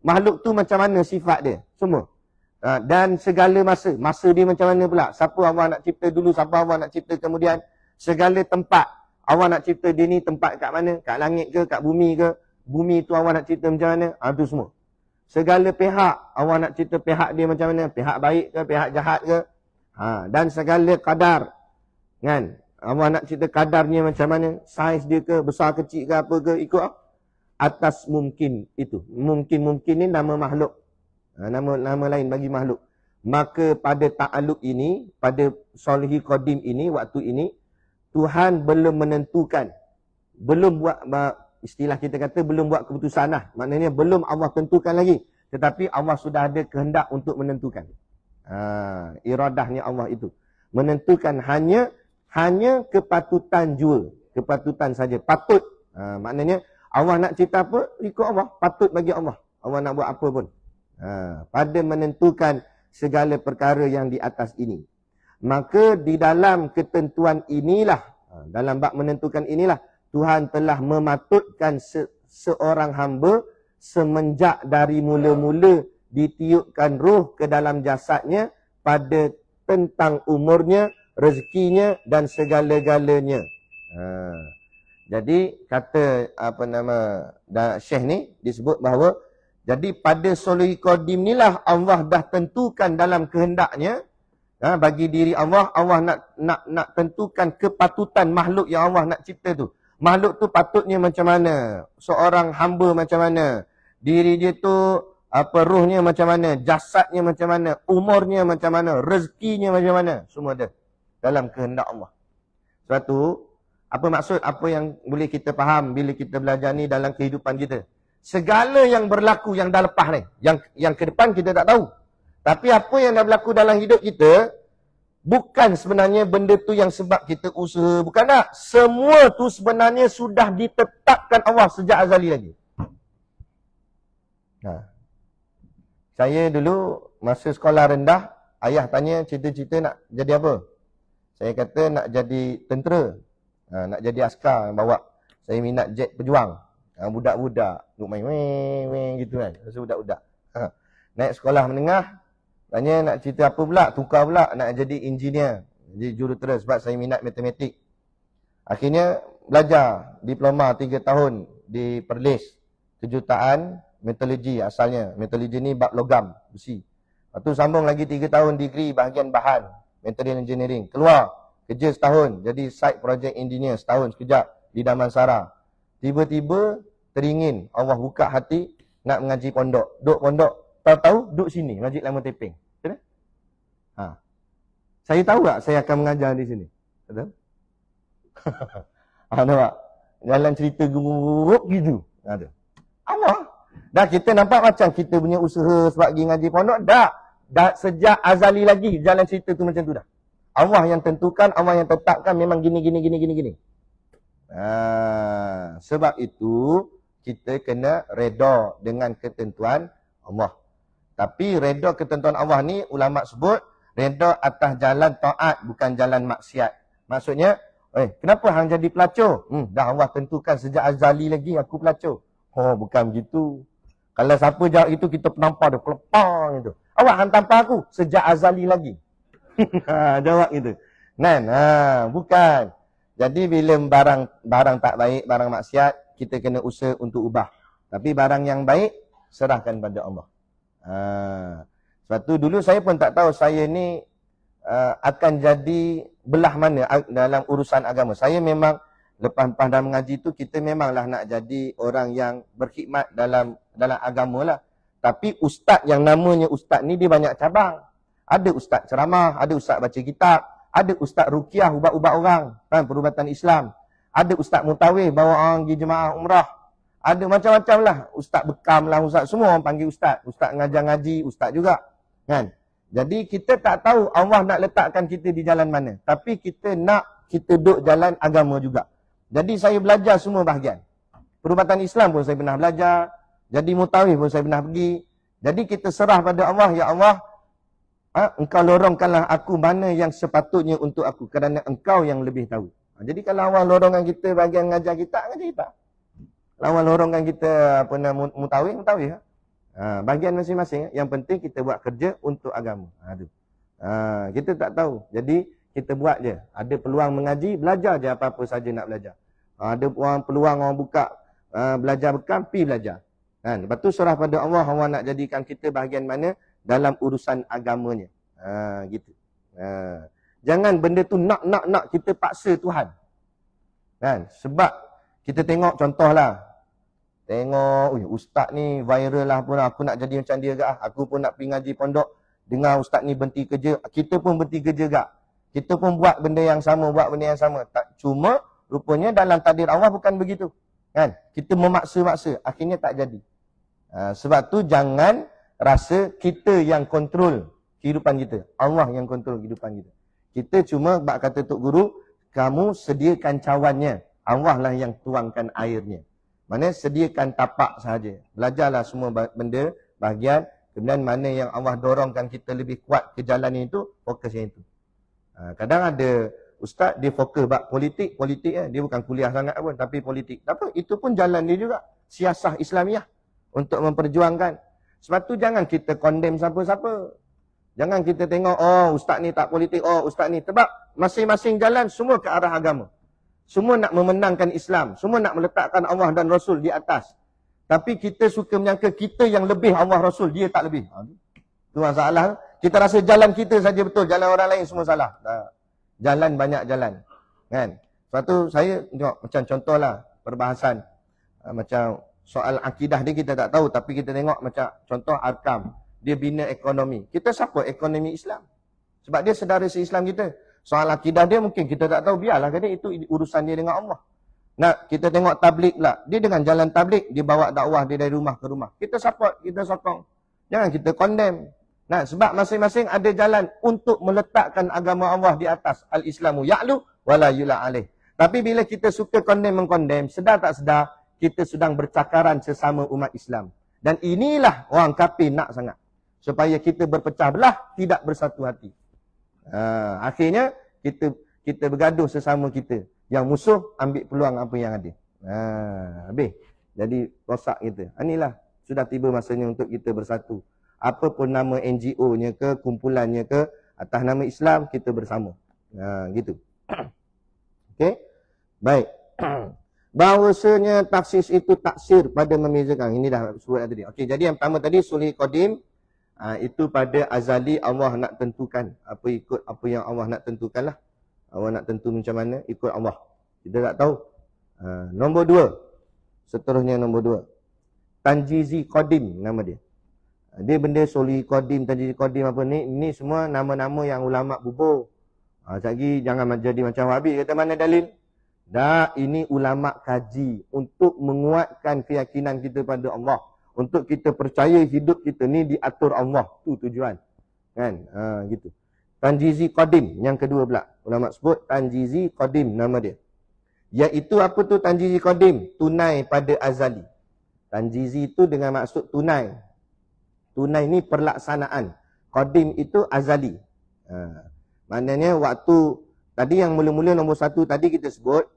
Speaker 1: Makhluk tu macam mana sifat dia? Semua. Dan segala masa. Masa dia macam mana pula? Siapa Allah nak cipta dulu, siapa Allah nak cipta kemudian. Segala tempat. Allah nak cipta dia ni tempat kat mana? Kat langit ke, kat bumi ke? Bumi tu Allah nak cipta macam mana? Itu semua. Segala pihak. Allah nak cipta pihak dia macam mana? Pihak baik ke, pihak jahat ke? Dan segala kadar. Kan? Allah nak cerita kadarnya macam mana, saiz dia ke, besar kecil ke apa ke, ikut atas mungkin itu. Mungkin ni nama makhluk. Nama lain bagi makhluk. Maka pada ta'aluk ini, pada Soluhi Qadim ini, waktu ini, Tuhan belum menentukan. Belum buat, istilah kita kata, belum buat keputusan lah. Maknanya belum Allah tentukan lagi. Tetapi Allah sudah ada kehendak untuk menentukan. Iradahnya Allah itu. Menentukan hanya kepatutan jua. Kepatutan saja. Patut. Maknanya Allah nak cerita apa, ikut Allah. Patut bagi Allah. Allah nak buat apa pun. Pada menentukan segala perkara yang di atas ini. Maka di dalam ketentuan inilah, dalam bab menentukan inilah, Tuhan telah mematutkan seorang hamba semenjak dari mula-mula ditiupkan roh ke dalam jasadnya pada tentang umurnya, rezekinya dan segala-galanya. Jadi kata Syekh ni disebut bahawa jadi pada Sulhul Qadim inilah Allah dah tentukan dalam kehendaknya bagi diri Allah. Allah nak tentukan kepatutan makhluk yang Allah nak cipta tu. Makhluk tu patutnya macam mana, seorang hamba macam mana, diri dia tu rohnya macam mana, jasadnya macam mana, umurnya macam mana, rezekinya macam mana, semua ada dalam kehendak Allah. Sebab tu apa maksud, apa yang boleh kita faham bila kita belajar ni dalam kehidupan kita? Segala yang berlaku yang dah lepas ni, yang ke depan kita tak tahu. Tapi apa yang dah berlaku dalam hidup kita, bukan sebenarnya benda tu yang sebab kita usaha. Bukan tak. Semua tu sebenarnya sudah ditetapkan Allah sejak azali lagi. Saya dulu masa sekolah rendah, ayah tanya cita-cita nak jadi apa? Saya kata nak jadi tentera. Nak jadi askar bawa. Saya minat jet pejuang. Budak-budak duk main weng gitu kan. Masa budak-budak. Naik sekolah menengah, tanya nak cerita apa pula, tukar pula nak jadi engineer, jadi jurutera sebab saya minat matematik. Akhirnya belajar diploma 3 tahun di Perlis, kejutaan metallurgi asalnya. Metallurgi ni bab logam, besi. Lepas tu sambung lagi 3 tahun degree bahagian bahan, material engineering. Keluar, kerja setahun, jadi site project engineer setahun sekejap di Damansara. Tiba-tiba teringin, Allah buka hati nak mengaji pondok. Duk pondok, tahu-tahu duk sini, Masjid Lama Teping. Betul? Saya tahu tak saya akan mengajar di sini? Betul? Nampak? Jalan cerita guruk gitu. Ada. Allah. Dah kita nampak macam kita punya usaha sebab pergi ngaji pondok. Dah sejak azali lagi jalan cerita tu macam tu dah. Allah yang tentukan, Allah yang tetapkan memang gini. Sebab itu kita kena reda dengan ketentuan Allah. Tapi reda ketentuan Allah ni ulama sebut reda atas jalan taat bukan jalan maksiat. Maksudnya, kenapa hang jadi pelacur? Dah Allah tentukan sejak azali lagi aku pelacur. Oh, bukan begitu. Kalau siapa jawab itu kita penampar dia pelepang gitu. Awak hang tampar aku sejak azali lagi. Jawab gitu. Bukan. Jadi bila barang tak baik, barang maksiat, kita kena usaha untuk ubah. Tapi barang yang baik, serahkan pada Allah. Sebab tu dulu saya pun tak tahu saya ni akan jadi belah mana dalam urusan agama. Saya memang lepas dah mengaji tu, kita memanglah nak jadi orang yang berkhidmat dalam agama lah. Tapi ustaz yang namanya ustaz ni dia banyak cabang. Ada ustaz ceramah, ada ustaz baca kitab, ada ustaz ruqyah ubat-ubat orang, perubatan Islam. Ada ustaz mutawif bawa orang pergi jemaah umrah. Ada macam-macam lah. Ustaz bekam lah, ustaz. Semua orang panggil ustaz. Ustaz ngajar ngaji, ustaz juga. Kan? Jadi kita tak tahu Allah nak letakkan kita di jalan mana. Tapi kita duduk jalan agama juga. Jadi saya belajar semua bahagian. Perubatan Islam pun saya pernah belajar. Jadi mutawif pun saya pernah pergi. Jadi kita serah pada Allah. Ya Allah, engkau lorongkanlah aku mana yang sepatutnya untuk aku. Kerana engkau yang lebih tahu. Jadi kalau Allah lorongkan kita bahagian ngajar kita, ngajar kita. Kalau Allah lorongkan kita mutawif. Bahagian masing-masing. Yang penting kita buat kerja untuk agama. Kita tak tahu. Jadi kita buat je. Ada peluang mengaji, belajar je apa-apa saja nak belajar. Ada peluang orang buka belajar bekam, pergi belajar. Lepas tu serah pada Allah, Allah nak jadikan kita bahagian mana dalam urusan agamanya. Gitu. Jangan benda tu nak kita paksa Tuhan. Sebab kita tengok contohlah. Tengok, ustaz ni viral lah pun, aku nak jadi macam dia ke. Aku pun nak pergi ngaji pondok. Dengar ustaz ni berhenti kerja, kita pun berhenti kerja gak. Kita pun buat benda yang sama, Cuma rupanya dalam takdir Allah bukan begitu. Kan? Kita memaksa-maksa, akhirnya tak jadi. Sebab tu jangan rasa kita yang kontrol kehidupan kita. Allah yang kontrol kehidupan kita. Kita cuma bak kata Tok Guru, kamu sediakan cawannya. Allah lah yang tuangkan airnya. Mana sediakan tapak sahaja. Belajarlah semua benda, bahagian. Kemudian mana yang Allah dorongkan kita lebih kuat ke jalan itu, fokus yang itu. Kadang ada ustaz dia fokus bab politik dia bukan kuliah sangat pun, tapi politik. Apa? Itu pun jalan dia juga. Siasah Islamiah untuk memperjuangkan. Sebab tu jangan kita condemn siapa-siapa. Jangan kita tengok, oh ustaz ni tak politik, oh ustaz ni. Sebab masing-masing jalan semua ke arah agama. Semua nak memenangkan Islam. Semua nak meletakkan Allah dan Rasul di atas. Tapi kita suka menyangka kita yang lebih Allah Rasul, dia tak lebih. Itu masalah. Kita rasa jalan kita saja betul, jalan orang lain semua salah. Jalan banyak jalan. Kan? Sebab tu saya tengok macam contohlah perbahasan macam soal akidah ni kita tak tahu, tapi kita tengok macam contoh Arkam, dia bina ekonomi. Kita support ekonomi Islam. Sebab dia saudara se-Islam kita. Soal akidah dia mungkin kita tak tahu, biarlah kata itu urusan dia dengan Allah. Nah, kita tengok tabligh pula. Dia dengan jalan tabligh, dia bawa dakwah dia dari rumah ke rumah. Kita support, kita sokong. Jangan kita condemn. Nah, sebab masing-masing ada jalan untuk meletakkan agama Allah di atas. Al-Islamu ya'lu wala yula alaih. Tapi bila kita suka condemn-mengkondem, sedar tak sedar, kita sedang bercakaran sesama umat Islam. Dan inilah orang kafir nak sangat. Supaya kita berpecah belah, tidak bersatu hati. Akhirnya, kita bergaduh sesama kita. Yang musuh, ambil peluang apa yang ada. Habis. Jadi, rosak kita. Inilah, sudah tiba masanya untuk kita bersatu. Apa pun nama NGO-nya ke, kumpulannya ke, atas nama Islam, kita bersama. Gitu. Okey? Baik. Bahawasanya taksis itu taksir pada membezakan. Ini dah sebut tadi. Okey, jadi yang pertama tadi, sulh qadim. Itu pada azali Allah nak tentukan. Apa ikut apa yang Allah nak tentukan lah. Allah nak tentu macam mana, ikut Allah. Kita tak tahu. Nombor 2. Seterusnya nombor 2. Tanjizi qadim nama dia. Dia benda sulh qadim, tanjizi qadim apa ni. Ini semua nama-nama yang ulama bubur. Sekejap lagi jangan jadi macam Wahabi. Kata mana dalil? Dah, ini ulama kaji untuk menguatkan keyakinan kita pada Allah. Untuk kita percaya hidup kita ni diatur Allah. Itu tujuan. Kan? Gitu. Tanjizi qadim. Yang kedua pula. Ulama sebut tanjizi qadim nama dia. Iaitu apa tu tanjizi qadim? Tunai pada azali. Tanjizi itu dengan maksud tunai. Tunai ni perlaksanaan. Qadim itu azali. Maknanya waktu tadi yang mula-mula nombor 1 tadi kita sebut,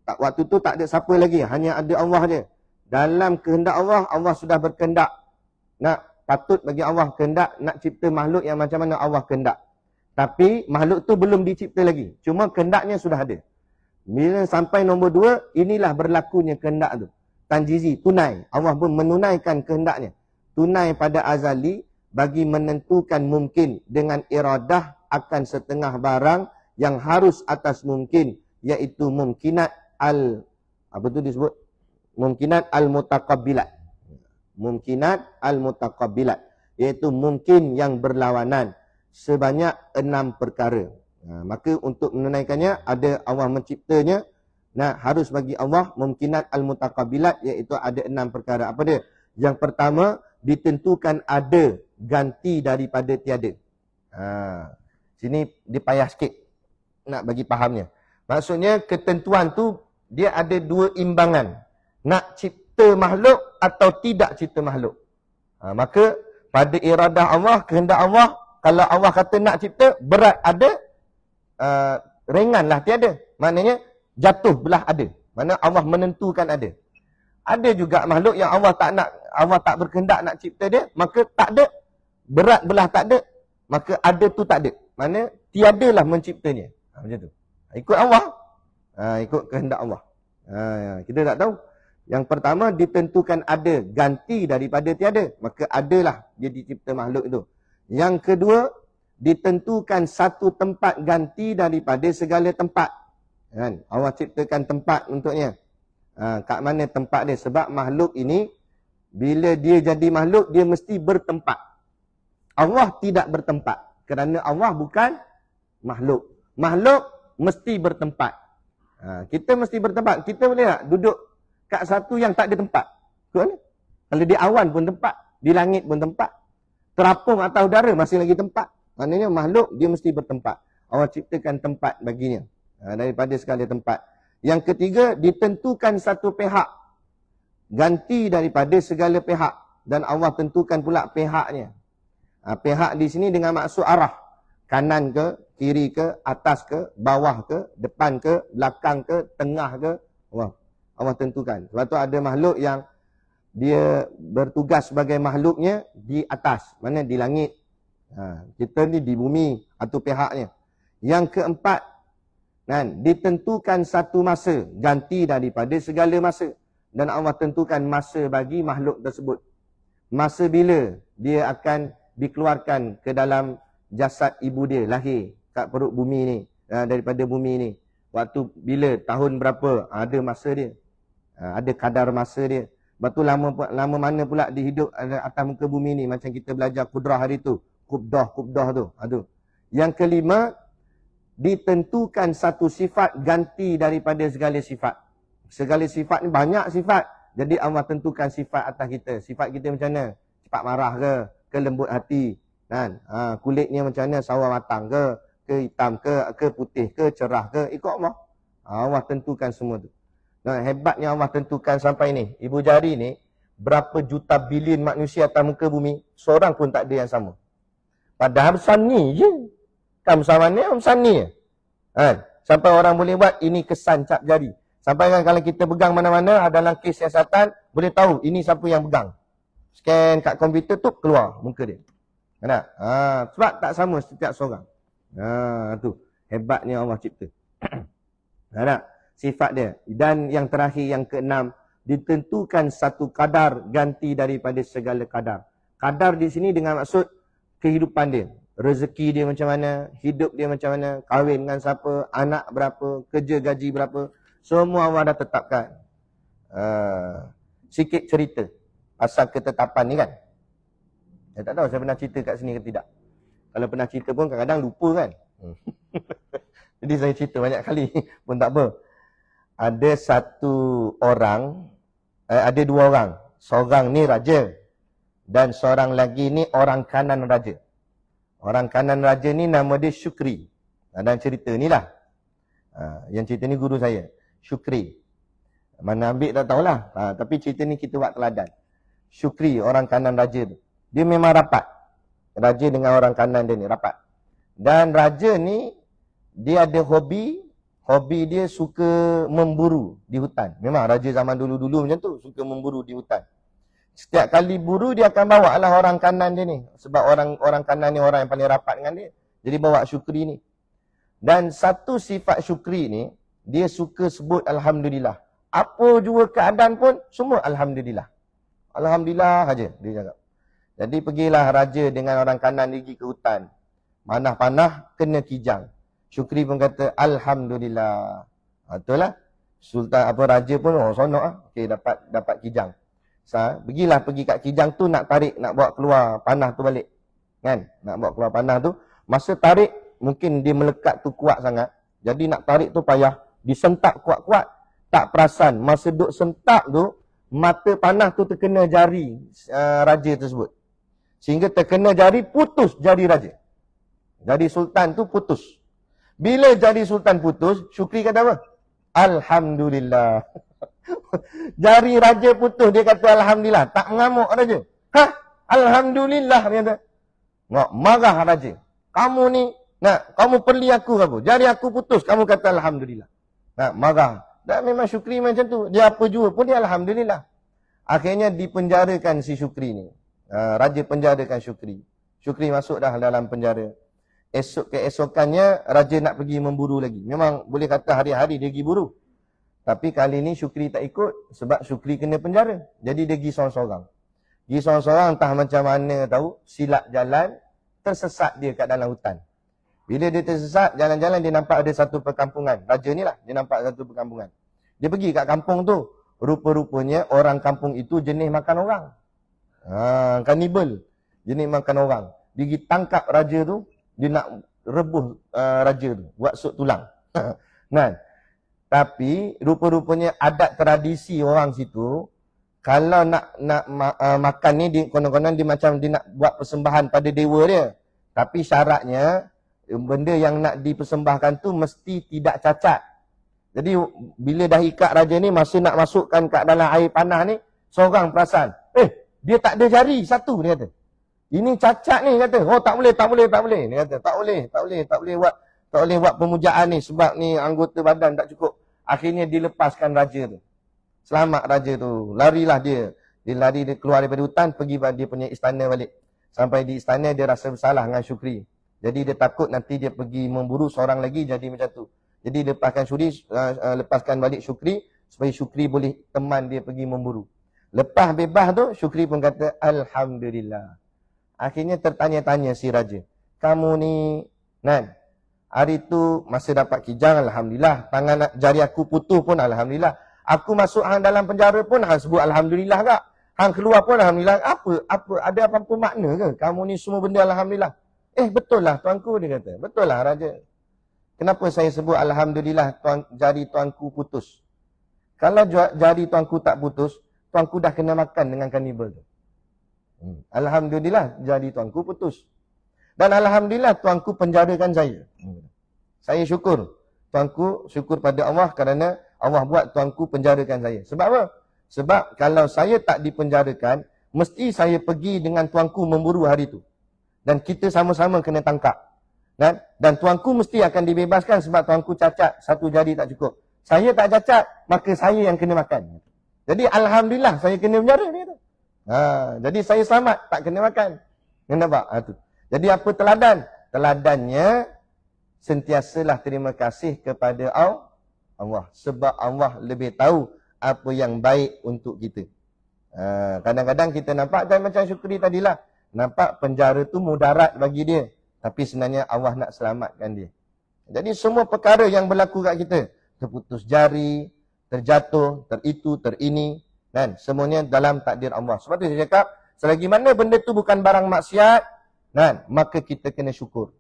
Speaker 1: waktu tu tak ada siapa lagi, hanya ada Allah je. Dalam kehendak Allah, Allah sudah berkehendak. Patut bagi Allah kehendak nak cipta makhluk yang macam mana Allah kehendak. Tapi makhluk tu belum dicipta lagi. Cuma kehendaknya sudah ada. Bila sampai nombor 2, inilah berlakunya kehendak tu. Tanjizi, tunai. Allah pun menunaikan kehendaknya. Tunai pada azali bagi menentukan mungkin dengan iradah akan setengah barang yang harus atas mungkin, iaitu mumkinat apa tu disebut? Mumkinat al-mutaqabbilat. Mumkinat al-mutaqabbilat, iaitu mungkin yang berlawanan sebanyak 6 perkara. Maka untuk menunaikannya ada Allah menciptanya. Harus bagi Allah mumkinat al-mutaqabbilat, iaitu ada 6 perkara. Apa dia? Yang pertama, ditentukan ada ganti daripada tiada. Sini dia payah sikit nak bagi fahamnya. Maksudnya ketentuan tu dia ada 2 imbangan. Nak cipta makhluk atau tidak cipta makhluk. Maka pada iradah Allah, kehendak Allah, kalau Allah kata nak cipta, berat ada, ringanlah tiada. Maknanya jatuh belah ada. Maknanya Allah menentukan ada. Ada juga makhluk yang Allah tak nak, Allah tak berkehendak nak cipta dia, maka tak ada. Berat belah tak ada, maka ada tu tak ada. Maknanya tiadalah menciptanya. Macam tu. Ikut Allah. Ikut kehendak Allah. Kita tak tahu. Yang pertama ditentukan ada, ganti daripada tiada. Maka adalah dia dicipta makhluk itu. Yang kedua, ditentukan satu tempat ganti daripada segala tempat. Kan? Allah ciptakan tempat untuknya. Kat mana tempat dia? Sebab makhluk ini, bila dia jadi makhluk, dia mesti bertempat. Allah tidak bertempat. Kerana Allah bukan makhluk. Makhluk mesti bertempat. Kita mesti bertempat. Kita boleh tak duduk kat satu yang tak ada tempat? Kalau di awan pun tempat. Di langit pun tempat. Terapung atas udara masih lagi tempat. Maknanya makhluk dia mesti bertempat. Allah ciptakan tempat baginya. Daripada segala tempat. Yang ketiga, ditentukan satu pihak. Ganti daripada segala pihak. Dan Allah tentukan pula pihaknya. Pihak di sini dengan maksud arah. Kanan ke, kiri ke, atas ke, bawah ke, depan ke, belakang ke, tengah ke. Allah tentukan. Sebab tu ada makhluk yang dia bertugas sebagai makhluknya di atas. Mana? Di langit. Kita ni di bumi atau pihaknya. Yang keempat, kan, ditentukan satu masa, ganti daripada segala masa. Dan Allah tentukan masa bagi makhluk tersebut. Masa bila dia akan dikeluarkan ke dalam jasad ibu dia, lahir kat perut bumi ni, daripada bumi ni. Waktu bila, tahun berapa, ada masa dia. Ada kadar masa dia. Lepas tu lama mana pula dia hidup atas muka bumi ni. Macam kita belajar kudrah hari tu. Kubdah tu. Yang kelima, ditentukan satu sifat ganti daripada segala sifat. Segala sifat ni banyak sifat. Jadi Allah tentukan sifat atas kita. Sifat kita macam mana? Cepat marah ke lembut hati. Kan? Kulitnya macam mana? Sawah matang ke hitam ke putih ke cerah ke? Ikut Allah. Allah tentukan semua tu. Nah, hebatnya Allah tentukan sampai ni. Ibu jari ni, berapa juta bilion manusia atas muka bumi, seorang pun tak ada yang sama. Padahal besar ni je. Kan besar mana? Besar ni je. Sampai orang boleh buat, ini kesan cap jari. Sampai kan kalau kita pegang mana-mana, dalam kes siasatan, boleh tahu ini siapa yang pegang. Scan kat komputer tu, keluar muka dia. Kan? Sebab tak sama setiap seorang. Tu. Hebatnya Allah cipta. Kan? Sifat dia. Dan yang terakhir, yang keenam, ditentukan satu kadar ganti daripada segala kadar. Kadar di sini dengan maksud kehidupan dia. Rezeki dia macam mana, hidup dia macam mana, kahwin dengan siapa, anak berapa, kerja gaji berapa. Semua Allah dah tetapkan. Sikit cerita pasal ketetapan ni kan. Saya tak tahu saya pernah cerita kat sini ke tidak. Kalau pernah cerita pun kadang-kadang lupa kan. Jadi saya cerita banyak kali pun tak apa. Ada satu orang, ada dua orang. Seorang ni raja dan seorang lagi ni orang kanan raja. Orang kanan raja ni nama dia Syukri. Dan cerita ni lah. Yang cerita ni guru saya. Syukri. Mana ambil tak tahulah. Tapi cerita ni kita buat teladan. Syukri, orang kanan raja tu. Dia memang rapat. Raja dengan orang kanan dia ni rapat. Dan raja ni, dia ada hobi. Hobi dia suka memburu di hutan. Memang raja zaman dulu-dulu macam tu. Suka memburu di hutan. Setiap kali buru, dia akan bawa lah orang kanan dia ni. Sebab orang kanan ni orang yang paling rapat dengan dia. Jadi bawa Syukri ni. Dan satu sifat Syukri ni, dia suka sebut Alhamdulillah. Apa jua keadaan pun, semua Alhamdulillah. Alhamdulillah saja, dia cakap. Jadi pergilah raja dengan orang kanan pergi ke hutan. Panah-panah, kena kijang. Syukri pun kata, Alhamdulillah. Betul lah. Sultan raja pun, sonok lah. Okey, dapat kijang. Pergi kat kijang tu, nak tarik, nak bawa keluar panah tu balik. Kan? Nak bawa keluar panah tu. Masa tarik, mungkin dia melekat tu kuat sangat. Jadi nak tarik tu payah. Disentak kuat-kuat. Tak perasan. Masa duk sentak tu, mata panah tu terkena jari raja tersebut. Sehingga terkena jari, putus jari raja. Jari sultan tu putus. Bila jari sultan putus, Syukri kata apa? Alhamdulillah. Jari raja putus, dia kata Alhamdulillah. Tak mengamuk raja. Alhamdulillah, dia kata. Marah raja. Kamu ni, kamu perli aku ke apa? Jari aku putus, kamu kata Alhamdulillah. Marah. Dan memang Syukri macam tu. Dia apa jua pun dia Alhamdulillah. Akhirnya dipenjarakan si Syukri ni. Raja penjarakan Syukri. Syukri masuk dah dalam penjara. Keesokannya, raja nak pergi memburu lagi. Memang boleh kata hari-hari dia pergi buru. Tapi kali ni Syukri tak ikut. Sebab Syukri kena penjara. Jadi dia pergi seorang-seorang. Pergi seorang-seorang entah macam mana tahu. Silap jalan. Tersesat dia kat dalam hutan. Bila dia tersesat, jalan-jalan dia nampak ada satu perkampungan. Raja ni lah, dia nampak satu perkampungan. Dia pergi kat kampung tu. Rupa-rupanya orang kampung itu jenis makan orang. Kanibal. Jenis makan orang. Dia pergi tangkap raja tu. Dia nak rebuh raja tu. Buat sup tulang. Tapi rupa-rupanya adat tradisi orang situ. Kalau nak makan ni, konon-konon dia macam dia nak buat persembahan pada dewa dia. Tapi syaratnya, benda yang nak dipersembahkan tu mesti tidak cacat. Jadi bila dah ikat raja ni, masa nak masukkan kat dalam air panah ni, seorang perasan, dia tak ada jari satu, dia kata. Ini cacat ni, kata. Oh tak boleh. Dia kata, tak boleh buat. Tak boleh buat pemujaan ni sebab ni anggota badan tak cukup. Akhirnya dilepaskan raja tu. Selamat raja tu. Larilah dia. Dia lari, dia keluar daripada hutan, pergi dia punya istana balik. Sampai di istana dia rasa bersalah dengan Syukri. Jadi dia takut nanti dia pergi memburu seorang lagi jadi macam tu. Jadi lepaskan balik Syukri supaya Syukri boleh teman dia pergi memburu. Lepas bebas tu, Syukri pun kata, Alhamdulillah. Akhirnya tertanya-tanya si raja. Kamu ni, Nan, hari tu masa dapat kijang, Alhamdulillah. Tangan jari aku putus pun, Alhamdulillah. Aku masuk hang dalam penjara pun, hang sebut Alhamdulillah kak. Hang keluar pun, Alhamdulillah. Ada apa-apa makna ke? Kamu ni semua benda Alhamdulillah. Betul lah tuanku, dia kata. Betul lah raja. Kenapa saya sebut Alhamdulillah jari tuanku putus? Kalau jari tuanku tak putus, tuanku dah kena makan dengan kanibal tu. Alhamdulillah jari tuanku putus. Dan Alhamdulillah tuanku penjarakan saya. Saya syukur. Tuanku syukur pada Allah kerana Allah buat tuanku penjarakan saya. Sebab apa? Sebab kalau saya tak dipenjarakan, mesti saya pergi dengan tuanku memburu hari itu. Dan kita sama-sama kena tangkap. Dan tuanku mesti akan dibebaskan sebab tuanku cacat, satu jari tak cukup. Saya tak cacat, maka saya yang kena makan. Jadi Alhamdulillah saya kena penjara. Jadi saya selamat, tak kena makan. Nampak? Jadi apa teladan? Teladannya, sentiasalah terima kasih kepada Allah. Sebab Allah lebih tahu apa yang baik untuk kita. Kadang-kadang kita nampak macam Syukri tadilah. Nampak penjara tu mudarat bagi dia. Tapi sebenarnya Allah nak selamatkan dia. Jadi semua perkara yang berlaku kat kita. Terputus jari, terjatuh, terini. Kan? Semuanya dalam takdir Allah. Sebab tu saya cakap, selagi mana benda tu bukan barang maksiat, kan? Maka kita kena syukur.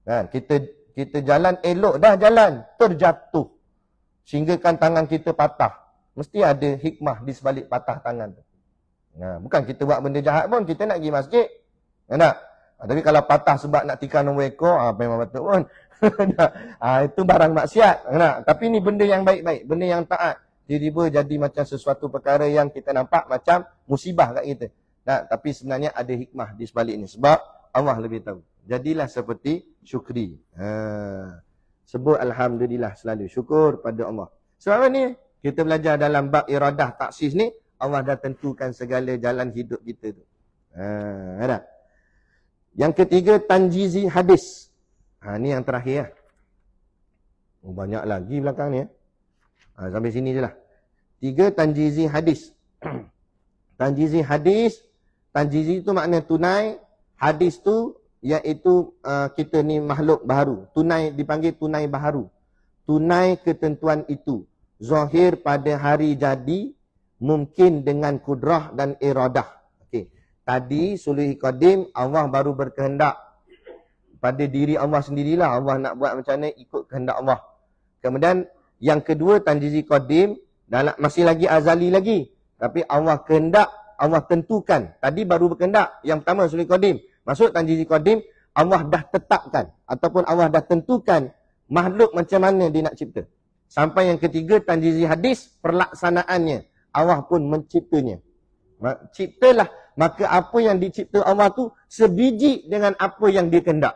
Speaker 1: Kan? Kita jalan elok, dah jalan, terjatuh. Sehinggakan tangan kita patah. Mesti ada hikmah di sebalik patah tangan tu. Bukan kita buat benda jahat pun, kita nak pergi masjid. Tak? Tapi kalau patah sebab nak tikar nombor ekor, memang betul pun. Itu barang maksiat. Tapi ni benda yang baik-baik, benda yang taat. Tiba-tiba jadi macam sesuatu perkara yang kita nampak macam musibah kat kita. Tapi sebenarnya ada hikmah di sebalik ni. Sebab Allah lebih tahu. Jadilah seperti Syukri. Sebut Alhamdulillah selalu. Syukur pada Allah. Sebab apa ni? Kita belajar dalam bab iradah taksis ni, Allah dah tentukan segala jalan hidup kita tu. Ada. Yang ketiga, tanjizi hadis. Ni yang terakhir. Banyak lagi belakang ni. Sampai sini je lah. 3, tanjizi hadis. Tanjizi hadis. Tanjizi tu makna tunai. Hadis tu iaitu kita ni makhluk baharu. Tunai dipanggil tunai baharu. Tunai ketentuan itu. Zahir pada hari jadi. Mungkin dengan kudrah dan iradah. Okey. Tadi sulhi qadim Allah baru berkehendak. Pada diri Allah sendirilah Allah nak buat macam mana ikut kehendak Allah. Kemudian yang kedua tanjizi qadim masih lagi azali lagi. Tapi Allah kehendak, Allah tentukan. Tadi baru berkehendak. Yang pertama sulhi qadim. Masuk tanjizi qadim, Allah dah tetapkan ataupun Allah dah tentukan makhluk macam mana dia nak cipta. Sampai yang ketiga tanjizi hadis, perlaksanaannya. Allah pun menciptanya. Ciptalah, maka apa yang dicipta Allah tu sebiji dengan apa yang dia kehendak.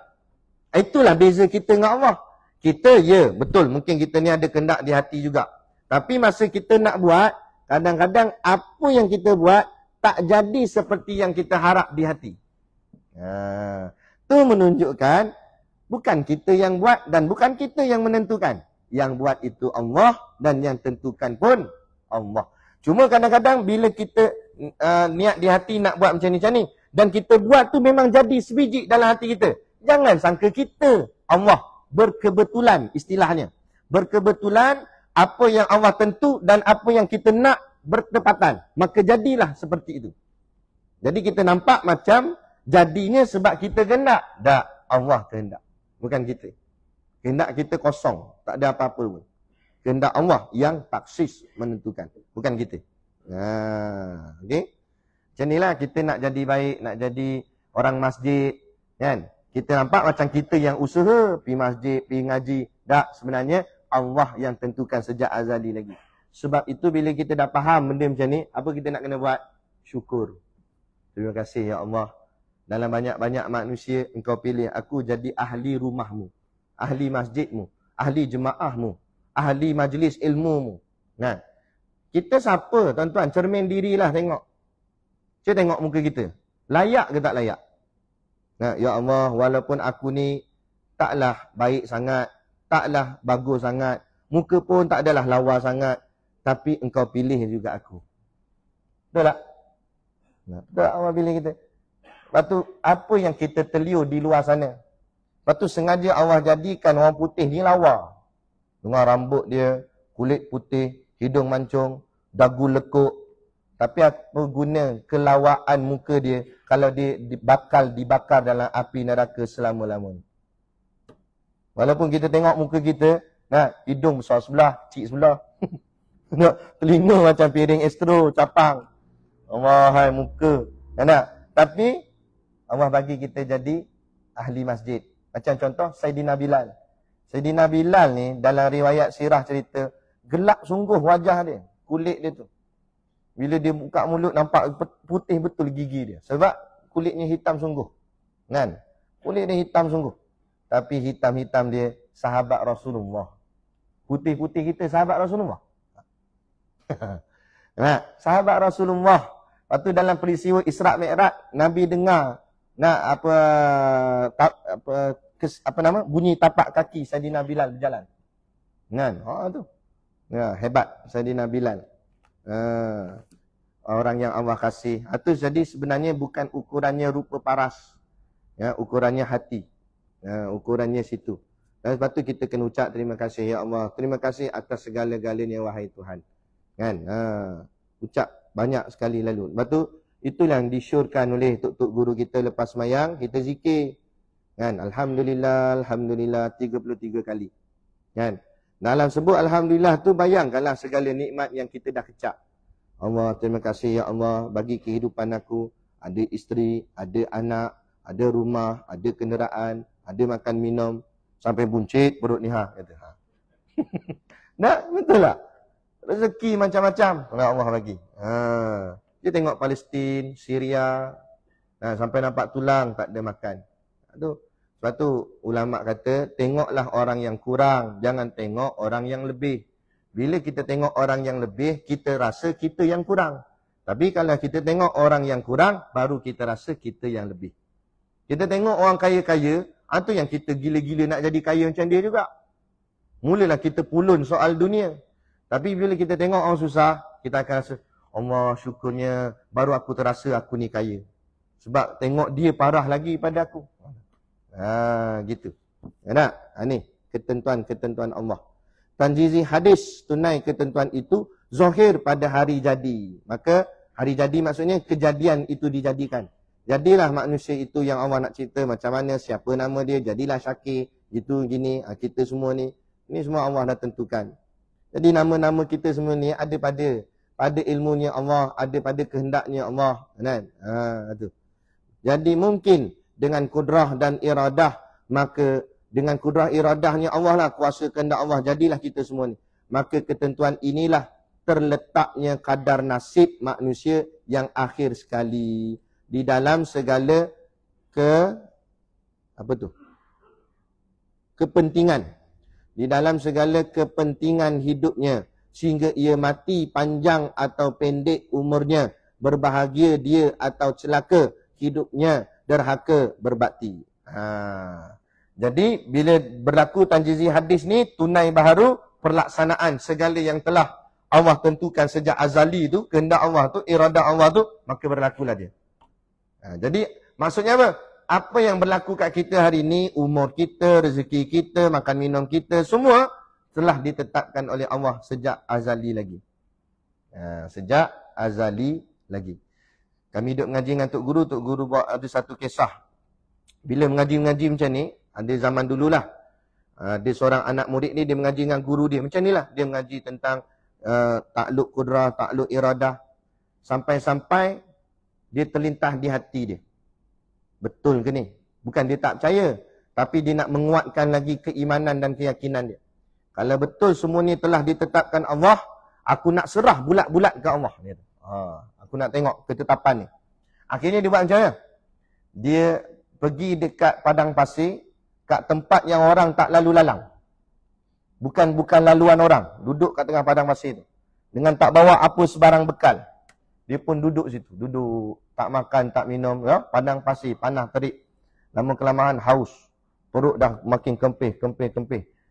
Speaker 1: Itulah beza kita dengan Allah. Kita, betul, mungkin kita ni ada kehendak di hati juga. Tapi masa kita nak buat, kadang-kadang apa yang kita buat tak jadi seperti yang kita harap di hati. Itu menunjukkan bukan kita yang buat dan bukan kita yang menentukan. Yang buat itu Allah dan yang tentukan pun Allah. Cuma kadang-kadang bila kita niat di hati nak buat macam ni dan kita buat tu memang jadi sebiji dalam hati kita. Jangan sangka kita Allah. Berkebetulan istilahnya. Berkebetulan apa yang Allah tentu dan apa yang kita nak bertepatan. Maka jadilah seperti itu. Jadi kita nampak macam jadinya sebab kita kehendak. Tak, Allah kehendak. Bukan kita. Kehendak kita kosong. Tak ada apa-apa pun. Kehendak Allah yang taksis menentukan. Bukan kita. Okay? Macam inilah kita nak jadi baik, nak jadi orang masjid. Kan? Kita nampak macam kita yang usaha, pergi masjid, pergi ngaji. Tak, sebenarnya Allah yang tentukan sejak azali lagi. Sebab itu bila kita dah faham benda macam ni, apa kita nak kena buat? Syukur. Terima kasih ya Allah. Dalam banyak-banyak manusia, engkau pilih aku jadi ahli rumahmu. ahli masjidmu, ahli jemaahmu, ahli majlis ilmumu. Nah, kita siapa tuan-tuan? Cermin dirilah tengok. Cuba tengok muka kita. Layak ke tak layak? Nah, ya Allah, walaupun aku ni taklah baik sangat, taklah bagus sangat, muka pun tak adalah lawa sangat, tapi engkau pilih juga aku. Betul tak? Nah, betul tak Allah pilih kita? Lepas tu, apa yang kita terliur di luar sana? Lepas tu, sengaja Allah jadikan orang putih ni lawa. Dengan rambut dia, kulit putih, hidung mancung, dagu lekuk. Tapi apa guna kelawaan muka dia kalau dia dibakar dalam api neraka selama-lamanya? Walaupun kita tengok muka kita, nah, hidung besar sebelah, kecil sebelah. Telinga macam piring estro, capang. Allah, hai muka. Nah, tapi Allah bagi kita jadi ahli masjid. Macam contoh Saidina Bilal. Saidina Bilal ni dalam riwayat sirah cerita, gelap sungguh wajah dia, kulit dia tu. Bila dia buka mulut nampak putih betul gigi dia. Sebab kulitnya hitam sungguh. Kan? Kulit dia hitam sungguh. Tapi hitam-hitam dia sahabat Rasulullah. Putih-putih kita sahabat Rasulullah. Nah, sahabat Rasulullah. Lepas tu dalam peristiwa Isra' Mi'raj, Nabi dengar bunyi tapak kaki Saidina Bilal berjalan. Kan? Tu. Ya, hebat Saidina Bilal. Orang yang Allah kasih. Itu jadi sebenarnya bukan ukurannya rupa paras. Ya, ukurannya hati. Ukurannya situ. Dan sebab tu kita kena ucap terima kasih ya Allah. Terima kasih atas segala-galanya wahai Tuhan. Kan? Ucap banyak sekali lalu. Sebab tu itulah yang disyorkan oleh tok-tok guru kita lepas semayang, kita zikir. Kan? Alhamdulillah, alhamdulillah 33 kali. Kan? Dalam sebut alhamdulillah tu bayangkanlah segala nikmat yang kita dah kecap. Allah, terima kasih ya Allah bagi kehidupan aku. Ada isteri, ada anak, ada rumah, ada kenderaan, ada makan minum. Sampai buncit perut ni kata. Nah, betul tak? Rezeki macam-macam Allah bagi. Dia tengok Palestin, Syria. Sampai nampak tulang tak ada makan. Sebab tu ulama' kata, tengoklah orang yang kurang, jangan tengok orang yang lebih. Bila kita tengok orang yang lebih, kita rasa kita yang kurang. Tapi kalau kita tengok orang yang kurang, baru kita rasa kita yang lebih. Kita tengok orang kaya-kaya, itu yang kita gila-gila nak jadi kaya macam dia juga. Mulalah kita pulun soal dunia. Tapi bila kita tengok orang susah, kita akan rasa, Allah syukurnya, baru aku terasa aku ni kaya. Sebab tengok dia parah lagi pada aku. Gitu. Ya, ni ketentuan-ketentuan Allah. Tanjizi hadis tunai ketentuan itu zahir pada hari jadi. Maka hari jadi maksudnya kejadian itu dijadikan. Jadilah manusia itu yang Allah nak cerita macam mana, siapa nama dia, jadilah Syakir, itu gini, kita semua ni. Ini semua Allah dah tentukan. Jadi nama-nama kita semua ni ada pada ilmunya Allah, ada pada kehendaknya Allah. Kan? Tu. Jadi mungkin dengan kudrah dan iradah, maka dengan kudrah iradahnya Allah lah, kuasa kehendak Allah, jadilah kita semua ni. Maka ketentuan inilah terletaknya kadar nasib manusia yang akhir sekali di dalam segala kepentingan. Di dalam segala kepentingan hidupnya, sehingga ia mati panjang atau pendek umurnya, berbahagia dia atau celaka hidupnya, derhaka berbakti. Jadi bila berlaku tanjizi hadis ni, tunai baharu pelaksanaan segala yang telah Allah tentukan sejak azali tu, kehendak Allah tu, iradah Allah tu, maka berlakulah dia. Jadi maksudnya apa? Apa yang berlaku kat kita hari ni, umur kita, rezeki kita, makan minum kita, semua telah ditetapkan oleh Allah sejak azali lagi. Sejak azali lagi. Kami duduk mengaji dengan Tok Guru buat ada satu kisah. Bila mengaji-mengaji macam ni, ada zaman dululah. Dia seorang anak murid ni, dia mengaji dengan guru dia. Macam ni lah, dia mengaji tentang takluk kudrah, takluk iradah. Sampai-sampai dia terlintah di hati dia. Betul ke ni? Bukan dia tak percaya, tapi dia nak menguatkan lagi keimanan dan keyakinan dia. Kalau betul semua ni telah ditetapkan Allah, aku nak serah bulat-bulat ke Allah. Aku nak tengok ketetapan ni. Akhirnya dia buat macam mana? Dia pergi dekat padang pasir, kat tempat yang orang tak lalu lalang. Bukan laluan orang. Duduk kat tengah padang pasir tu. Dengan tak bawa apa sebarang bekal. Dia pun duduk situ. Duduk. Tak makan, tak minum. Ya? Padang pasir, panah terik. Lama kelamaan haus. Perut dah makin kempih.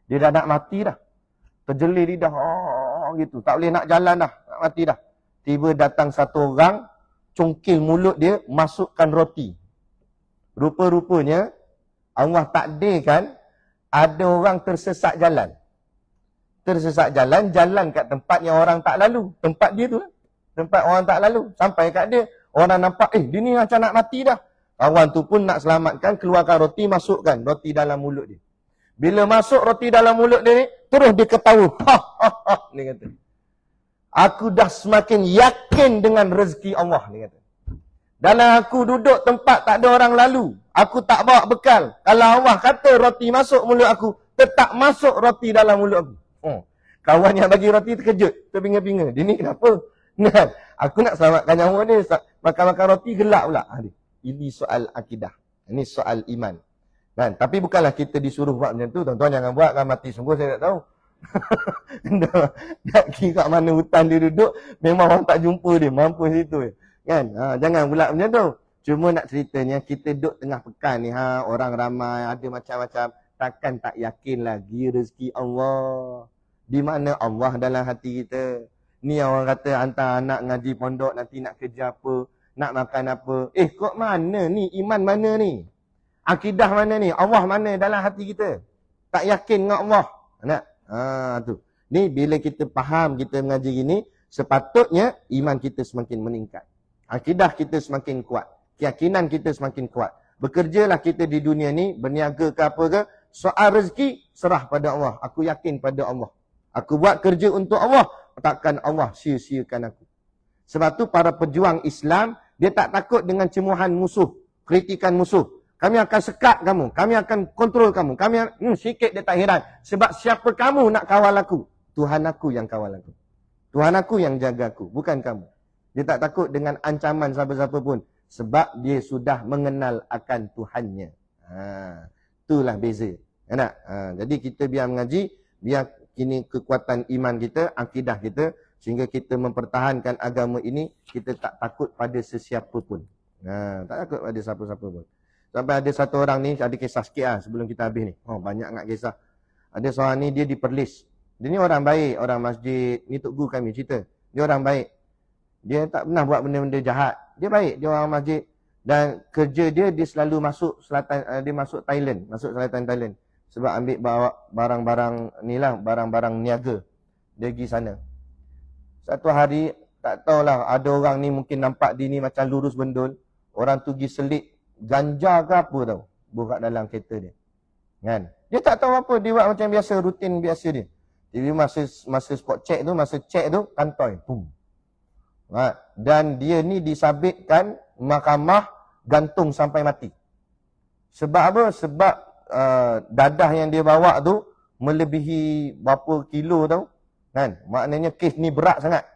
Speaker 1: Dia dah nak mati dah. Terjelir lidah. Gitu. Tak boleh nak jalan dah. Nak mati dah. Tiba datang satu orang. Congkil mulut dia. Masukkan roti. Rupa-rupanya. Allah takdirkan. Ada orang tersesat jalan. Jalan kat tempat yang orang tak lalu. Tempat dia tu lah. Tempat orang tak lalu. Sampai kat dia, orang nampak, dia ni macam nak mati dah. Kawan tu pun nak selamatkan, keluarkan roti, masukkan roti dalam mulut dia. Bila masuk roti dalam mulut dia ni, terus dia ketawa. Dia kata, aku dah semakin yakin dengan rezeki Allah. Dia kata, dalam aku duduk tempat tak ada orang lalu. Aku tak bawa bekal. Kalau Allah kata roti masuk mulut aku, tetap masuk roti dalam mulut aku. Kawan yang bagi roti terkejut, terpinga-pinga. Dia ni kenapa? Kan? Aku nak selamatkan nyawa dia. Makan-makan roti gelap pula. Ini soal akidah. Ini soal iman. Kan? Tapi bukanlah kita disuruh buat macam tu. Tuan-tuan jangan buat, kan mati sungguh saya tak tahu. Nak kira kat mana hutan dia duduk, memang orang tak jumpa dia. Mampus situ. Kan? Jangan pula macam tu. Cuma nak ceritanya, kita duduk tengah pekan ni. Orang ramai, ada macam-macam. Takkan tak yakin lagi rezeki Allah. Di mana Allah dalam hati kita. Ni orang kata hantar anak ngaji pondok, nanti nak kerja apa, nak makan apa. Kok mana ni? Iman mana ni? Akidah mana ni? Allah mana dalam hati kita? Tak yakin dengan Allah. Nak? Tu. Ni bila kita faham, kita mengaji gini, sepatutnya iman kita semakin meningkat. Akidah kita semakin kuat. Keyakinan kita semakin kuat. Bekerjalah kita di dunia ni, berniaga ke apa ke, soal rezeki, serah pada Allah. Aku yakin pada Allah. Aku buat kerja untuk Allah, takkan Allah sia-siakan aku. Sebab tu para pejuang Islam, dia tak takut dengan cemuhan musuh, kritikan musuh. Kami akan sekat kamu, kami akan kontrol kamu. Sikit dia tak heran. Sebab siapa kamu nak kawal aku? Tuhan aku yang kawal aku. Tuhan aku yang jaga aku, bukan kamu. Dia tak takut dengan ancaman siapa-siapa pun. Sebab dia sudah mengenal akan Tuhannya. Itulah beza. Jadi kita biar mengaji, biar kini kekuatan iman kita, akidah kita, sehingga kita mempertahankan agama ini, kita tak takut pada sesiapa pun. Tak takut pada siapa-siapa pun. Sampai ada satu orang ni, ada kisah sikit lah sebelum kita habis ni. Banyak sangat kisah. Ada seorang ni, dia di Perlis. Dia ni orang baik, orang masjid. Ni Tok Guru kami cerita. Dia orang baik. Dia tak pernah buat benda-benda jahat. Dia baik, dia orang masjid. Dan kerja dia selalu masuk selatan, dia masuk Thailand, masuk selatan Thailand. Sebab ambil bawa barang-barang ni lah, barang-barang niaga. Dia pergi sana. Satu hari, tak tahulah, ada orang ni mungkin nampak dia ni macam lurus bendul. Orang tu pergi selit ganja ke apa tau, buat dalam kereta dia. Kan? Dia tak tahu apa, dia buat macam biasa, rutin biasa dia. Jadi masa spot check tu, masa check tu, kantoi. Boom. Dan dia ni disabitkan mahkamah gantung sampai mati. Sebab apa? Sebab dadah yang dia bawa tu melebihi berapa kilo tau. Kan? Maknanya kes ni berat sangat.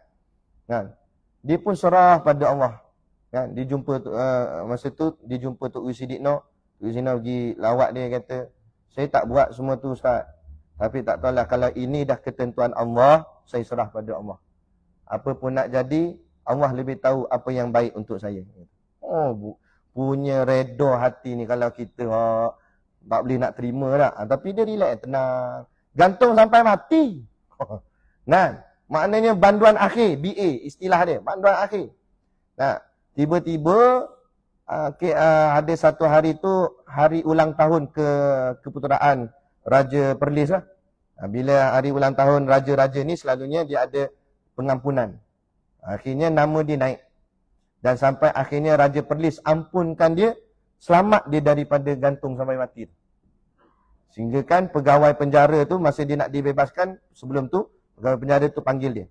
Speaker 1: Kan? Dia pun serah pada Allah. Kan? Dia jumpa masa tu dia jumpa Tok Wisidikno. Tok Wisidikno pergi lawat dia, kata, saya tak buat semua tu Ustaz. Tapi tak tahulah, kalau ini dah ketentuan Allah, saya serah pada Allah. Apa pun nak jadi, Allah lebih tahu apa yang baik untuk saya. Punya redha hati ni kalau kita tak boleh nak terima dah. Tapi dia relax, tenang. Gantung sampai mati. Nah, maknanya banduan akhir, BA istilah dia, banduan akhir. Nah, tiba-tiba ada satu hari tu, hari ulang tahun keputeraan Raja Perlis lah. Bila hari ulang tahun raja-raja ni selalunya dia ada pengampunan. Akhirnya nama dia naik. Dan sampai akhirnya Raja Perlis ampunkan dia, selamat dia daripada gantung sampai mati. Sehingga kan pegawai penjara tu, masa dia nak dibebaskan, sebelum tu, pegawai penjara tu panggil dia.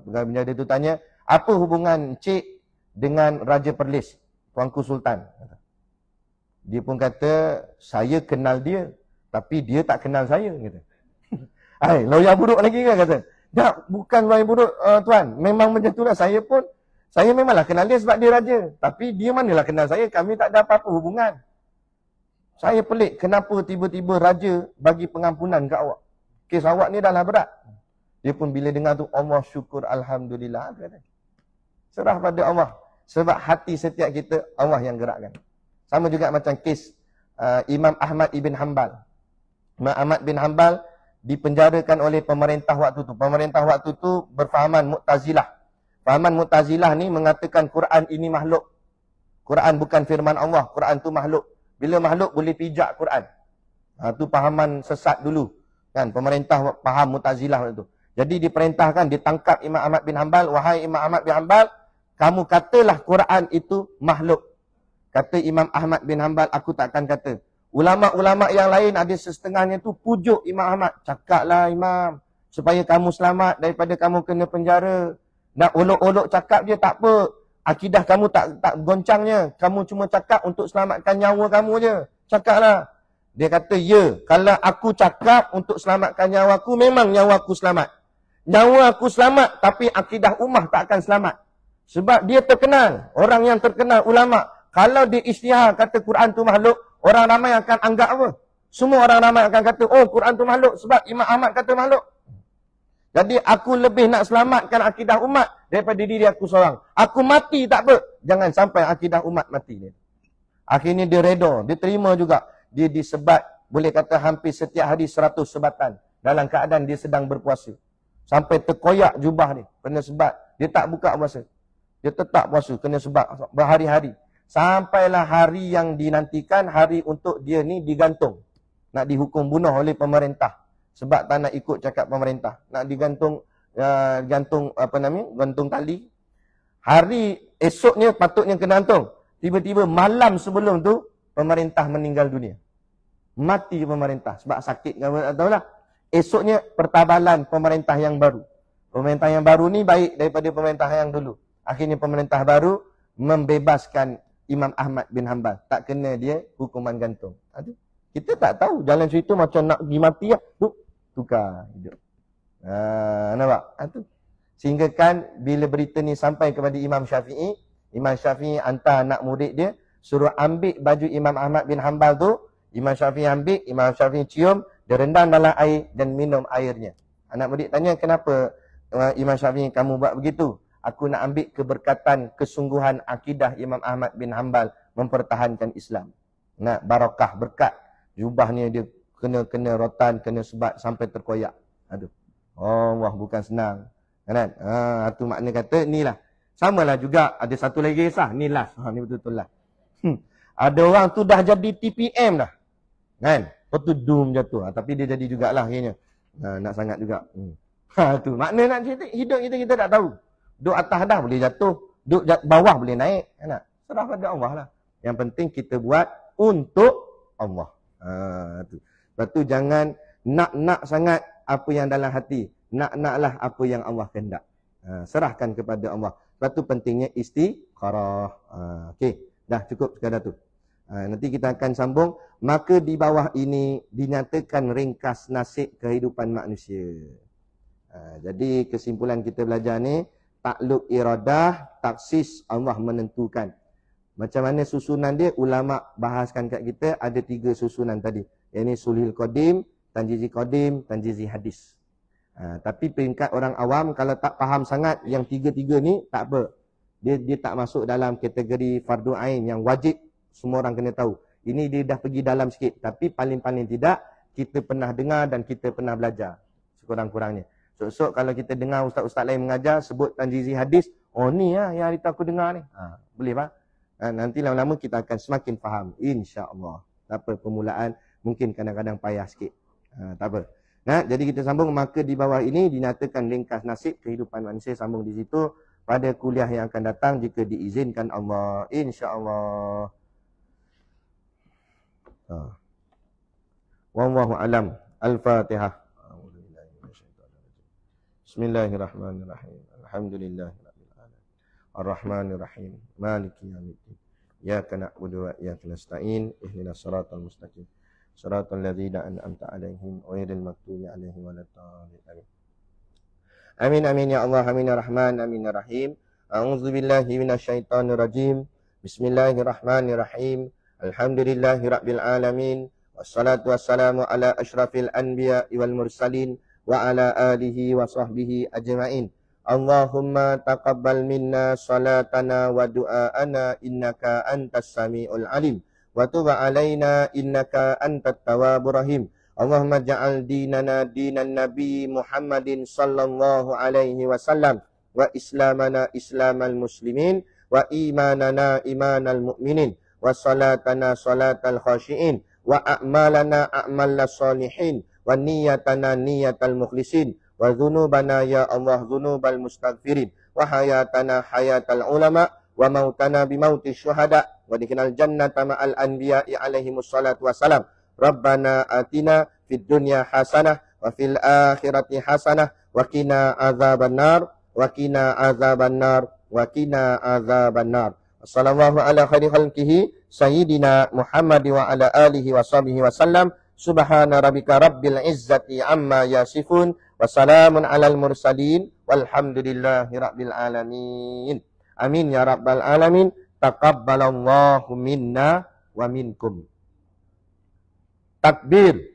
Speaker 1: Pegawai penjara tu tanya, apa hubungan Cik dengan Raja Perlis, Tuanku Sultan? Dia pun kata, saya kenal dia, tapi dia tak kenal saya. Kata. Lawyer buruk lagi kan, kata. Tak, bukan lawyer buruk, Tuan. Memang macam tu lah. Saya memanglah kenal dia sebab dia raja. Tapi dia manalah kenal saya. Kami tak ada apa-apa hubungan. Saya pelik, kenapa tiba-tiba raja bagi pengampunan kat awak? Kes awak ni dah lah berat. Dia pun bila dengar tu, Allah syukur, Alhamdulillah. Serah pada Allah. Sebab hati setiap kita, Allah yang gerakkan. Sama juga macam kes Imam Ahmad ibn Hanbal. Imam Ahmad bin Hanbal dipenjarakan oleh pemerintah waktu tu. Pemerintah waktu tu berfahaman Mu'tazilah. Fahaman Mu'tazilah ni mengatakan Quran ini makhluk. Quran bukan firman Allah. Quran tu makhluk. Bila makhluk boleh pijak Quran. Tu fahaman sesat dulu. Kan, pemerintah faham Mu'tazilah waktu tu. Jadi diperintahkan, ditangkap Imam Ahmad bin Hanbal. Wahai Imam Ahmad bin Hanbal, kamu katalah Quran itu makhluk. Kata Imam Ahmad bin Hanbal, aku takkan kata. Ulama-ulama yang lain ada setengahnya tu pujuk Imam Ahmad. Cakaplah Imam, supaya kamu selamat daripada kamu kena penjara. Nak olok-olok cakap je tak apa. Akidah kamu tak goncangnya. Kamu cuma cakap untuk selamatkan nyawa kamu je. Cakaplah. Dia kata, ya, kalau aku cakap untuk selamatkan nyawaku, memang nyawaku selamat. Nyawa aku selamat, tapi akidah ummah tak akan selamat. Sebab dia terkenal. Orang yang terkenal, ulama. Kalau dia isytihar kata Quran tu makhluk, orang ramai akan anggap apa? Semua orang ramai akan kata, oh Quran tu makhluk. Sebab Imam Ahmad kata makhluk. Jadi aku lebih nak selamatkan akidah umat daripada diri aku seorang. Aku mati tak apa. Jangan sampai akidah umat mati. Akhirnya dia reda. Dia terima juga. Dia disebat, boleh kata hampir setiap hari 100 sebatan. Dalam keadaan dia sedang berpuasa. Sampai terkoyak jubah ni. Kena sebat. Dia tak buka puasa. Dia tetap puasa. Kena sebat berhari-hari. Sampailah hari yang dinantikan. Hari untuk dia ni digantung. Nak dihukum bunuh oleh pemerintah. Sebab tak nak ikut cakap pemerintah. Nak digantung, gantung tali. Hari esoknya patutnya kena gantung. Tiba-tiba malam sebelum tu, pemerintah meninggal dunia. Mati pemerintah. Sebab sakit. Tak tahulah. Esoknya pertabalan pemerintah yang baru. Pemerintah yang baru ni baik daripada pemerintah yang dulu. Akhirnya pemerintah baru membebaskan Imam Ahmad bin Hanbal. Tak kena dia hukuman gantung. Kita tak tahu. Jalan cerita macam nak pergi mati lah. Tukar hidup. Nampak? Sehingga kan bila berita ni sampai kepada Imam Syafi'i. Imam Syafi'i hantar anak murid dia. Suruh ambil baju Imam Ahmad bin Hanbal tu. Imam Syafi'i ambil. Imam Syafi'i cium. Dia rendam dalam air dan minum airnya. Anak murid tanya, kenapa Imam Syafi'i kamu buat begitu? Aku nak ambil keberkatan, kesungguhan akidah Imam Ahmad bin Hanbal mempertahankan Islam. Nak barakah, berkat. Jubahnya dia kena rotan, kena sebat sampai terkoyak. Aduh. Allah bukan senang. Kan? Itu makna kata, inilah. Samalah juga, ada satu lagi kisah. Ni last. Ni betul-betul lah. Ada orang tu dah jadi TPM dah. Kan? Lepas tu doom jatuh. Tapi dia jadi jugalah akhirnya. Nak sangat juga. Tu makna nak cerita, hidup kita tak tahu. Duduk atas dah boleh jatuh. Duduk bawah boleh naik. Kan? Serah pada Allah lah. Yang penting kita buat untuk Allah. Tu. Lepas tu jangan nak sangat apa yang dalam hati. Nak-naklah apa yang Allah kehendak. Serahkan kepada Allah. Lepas tu pentingnya istikharah. Okey. Dah cukup sekadar tu. Nanti kita akan sambung. Maka di bawah ini dinyatakan ringkas nasib kehidupan manusia. Jadi kesimpulan kita belajar ni, takluk iradah, taksis Allah menentukan. Macam mana susunan dia, ulama bahaskan kat kita, ada 3 susunan tadi. Yang ni sulhil qadim, tanjizi qadim, tanjizi hadis. Tapi peringkat orang awam, kalau tak faham sangat yang 3-3 ni, tak apa. Dia tak masuk dalam kategori fardu ain yang wajib semua orang kena tahu. Ini dia dah pergi dalam sikit. Tapi paling-paling tidak, kita pernah dengar dan kita pernah belajar. Sekurang-kurangnya. Sok-sok kalau kita dengar ustaz-ustaz lain mengajar, sebut tanjizi hadis. Oh ni lah yang hari tu aku dengar ni. Boleh pak? Nanti lama-lama kita akan semakin faham. InsyaAllah. Tak apa, permulaan mungkin kadang-kadang payah sikit. Tak apa. Jadi kita sambung. Maka di bawah ini dinyatakan ringkas nasib kehidupan manusia. Sambung di situ. Pada kuliah yang akan datang jika diizinkan Allah. InsyaAllah. Wallahu alam. Al-Fatihah. Bismillahirrahmanirrahim. Alhamdulillahirabbil alamin. Arrahmanirrahim. Maliki yaumiddin. Iyyaka na'budu wa iyyaka nasta'in. Ihdinas siratal mustaqim. Siratal ladzina an'amta 'alaihim ghairil maghdubi 'alaihim waladdallin. Amin amin ya Allah, amin ya Rahman, amin ya Rahim. A'udzubillahi minasyaitonir rajim. Bismillahirrahmanirrahim. Alhamdulillahi Rabbil Alamin. Wassalatu wassalamu ala ashrafil anbiya wal mursalin wa ala alihi wa sahbihi ajma'in. Allahumma taqabbal minna salatana wa du'aana innaka antas sami'ul alim. Wa tub alaina innaka antat tawwabur rahim. Allahumma ja'al dinana dinan Nabi Muhammadin sallallahu alaihi wasallam wa islamana islamal muslimin wa imanana imanal mu'minin wa salatana salatal khashiin wa a'malana a'malas salihin wa niyatana niyatal mukhlisin wa dhunubana ya Allah dhunubal mustaghfirin wa hayatana hayatal ulama wa mautana bimauti syuhada wa dikinal jannata ma'al anbiya'i alaihimus salatu wassalam. Rabbana atina fid dunya hasanah wa fil akhirati hasanah wa qina azabannar wa qina azabannar wa qina azabannar. Sallallahu ala khairi khalqihi sayyidina Muhammad wa ala alihi wa sahbihi wa sallam. Subhana rabbika rabbil izzati amma yasifun wa salamun alal mursalin walhamdulillahi rabbil alamin. Amin ya rabbal alamin. Taqabbalallahu minna wa minkum. Takbir.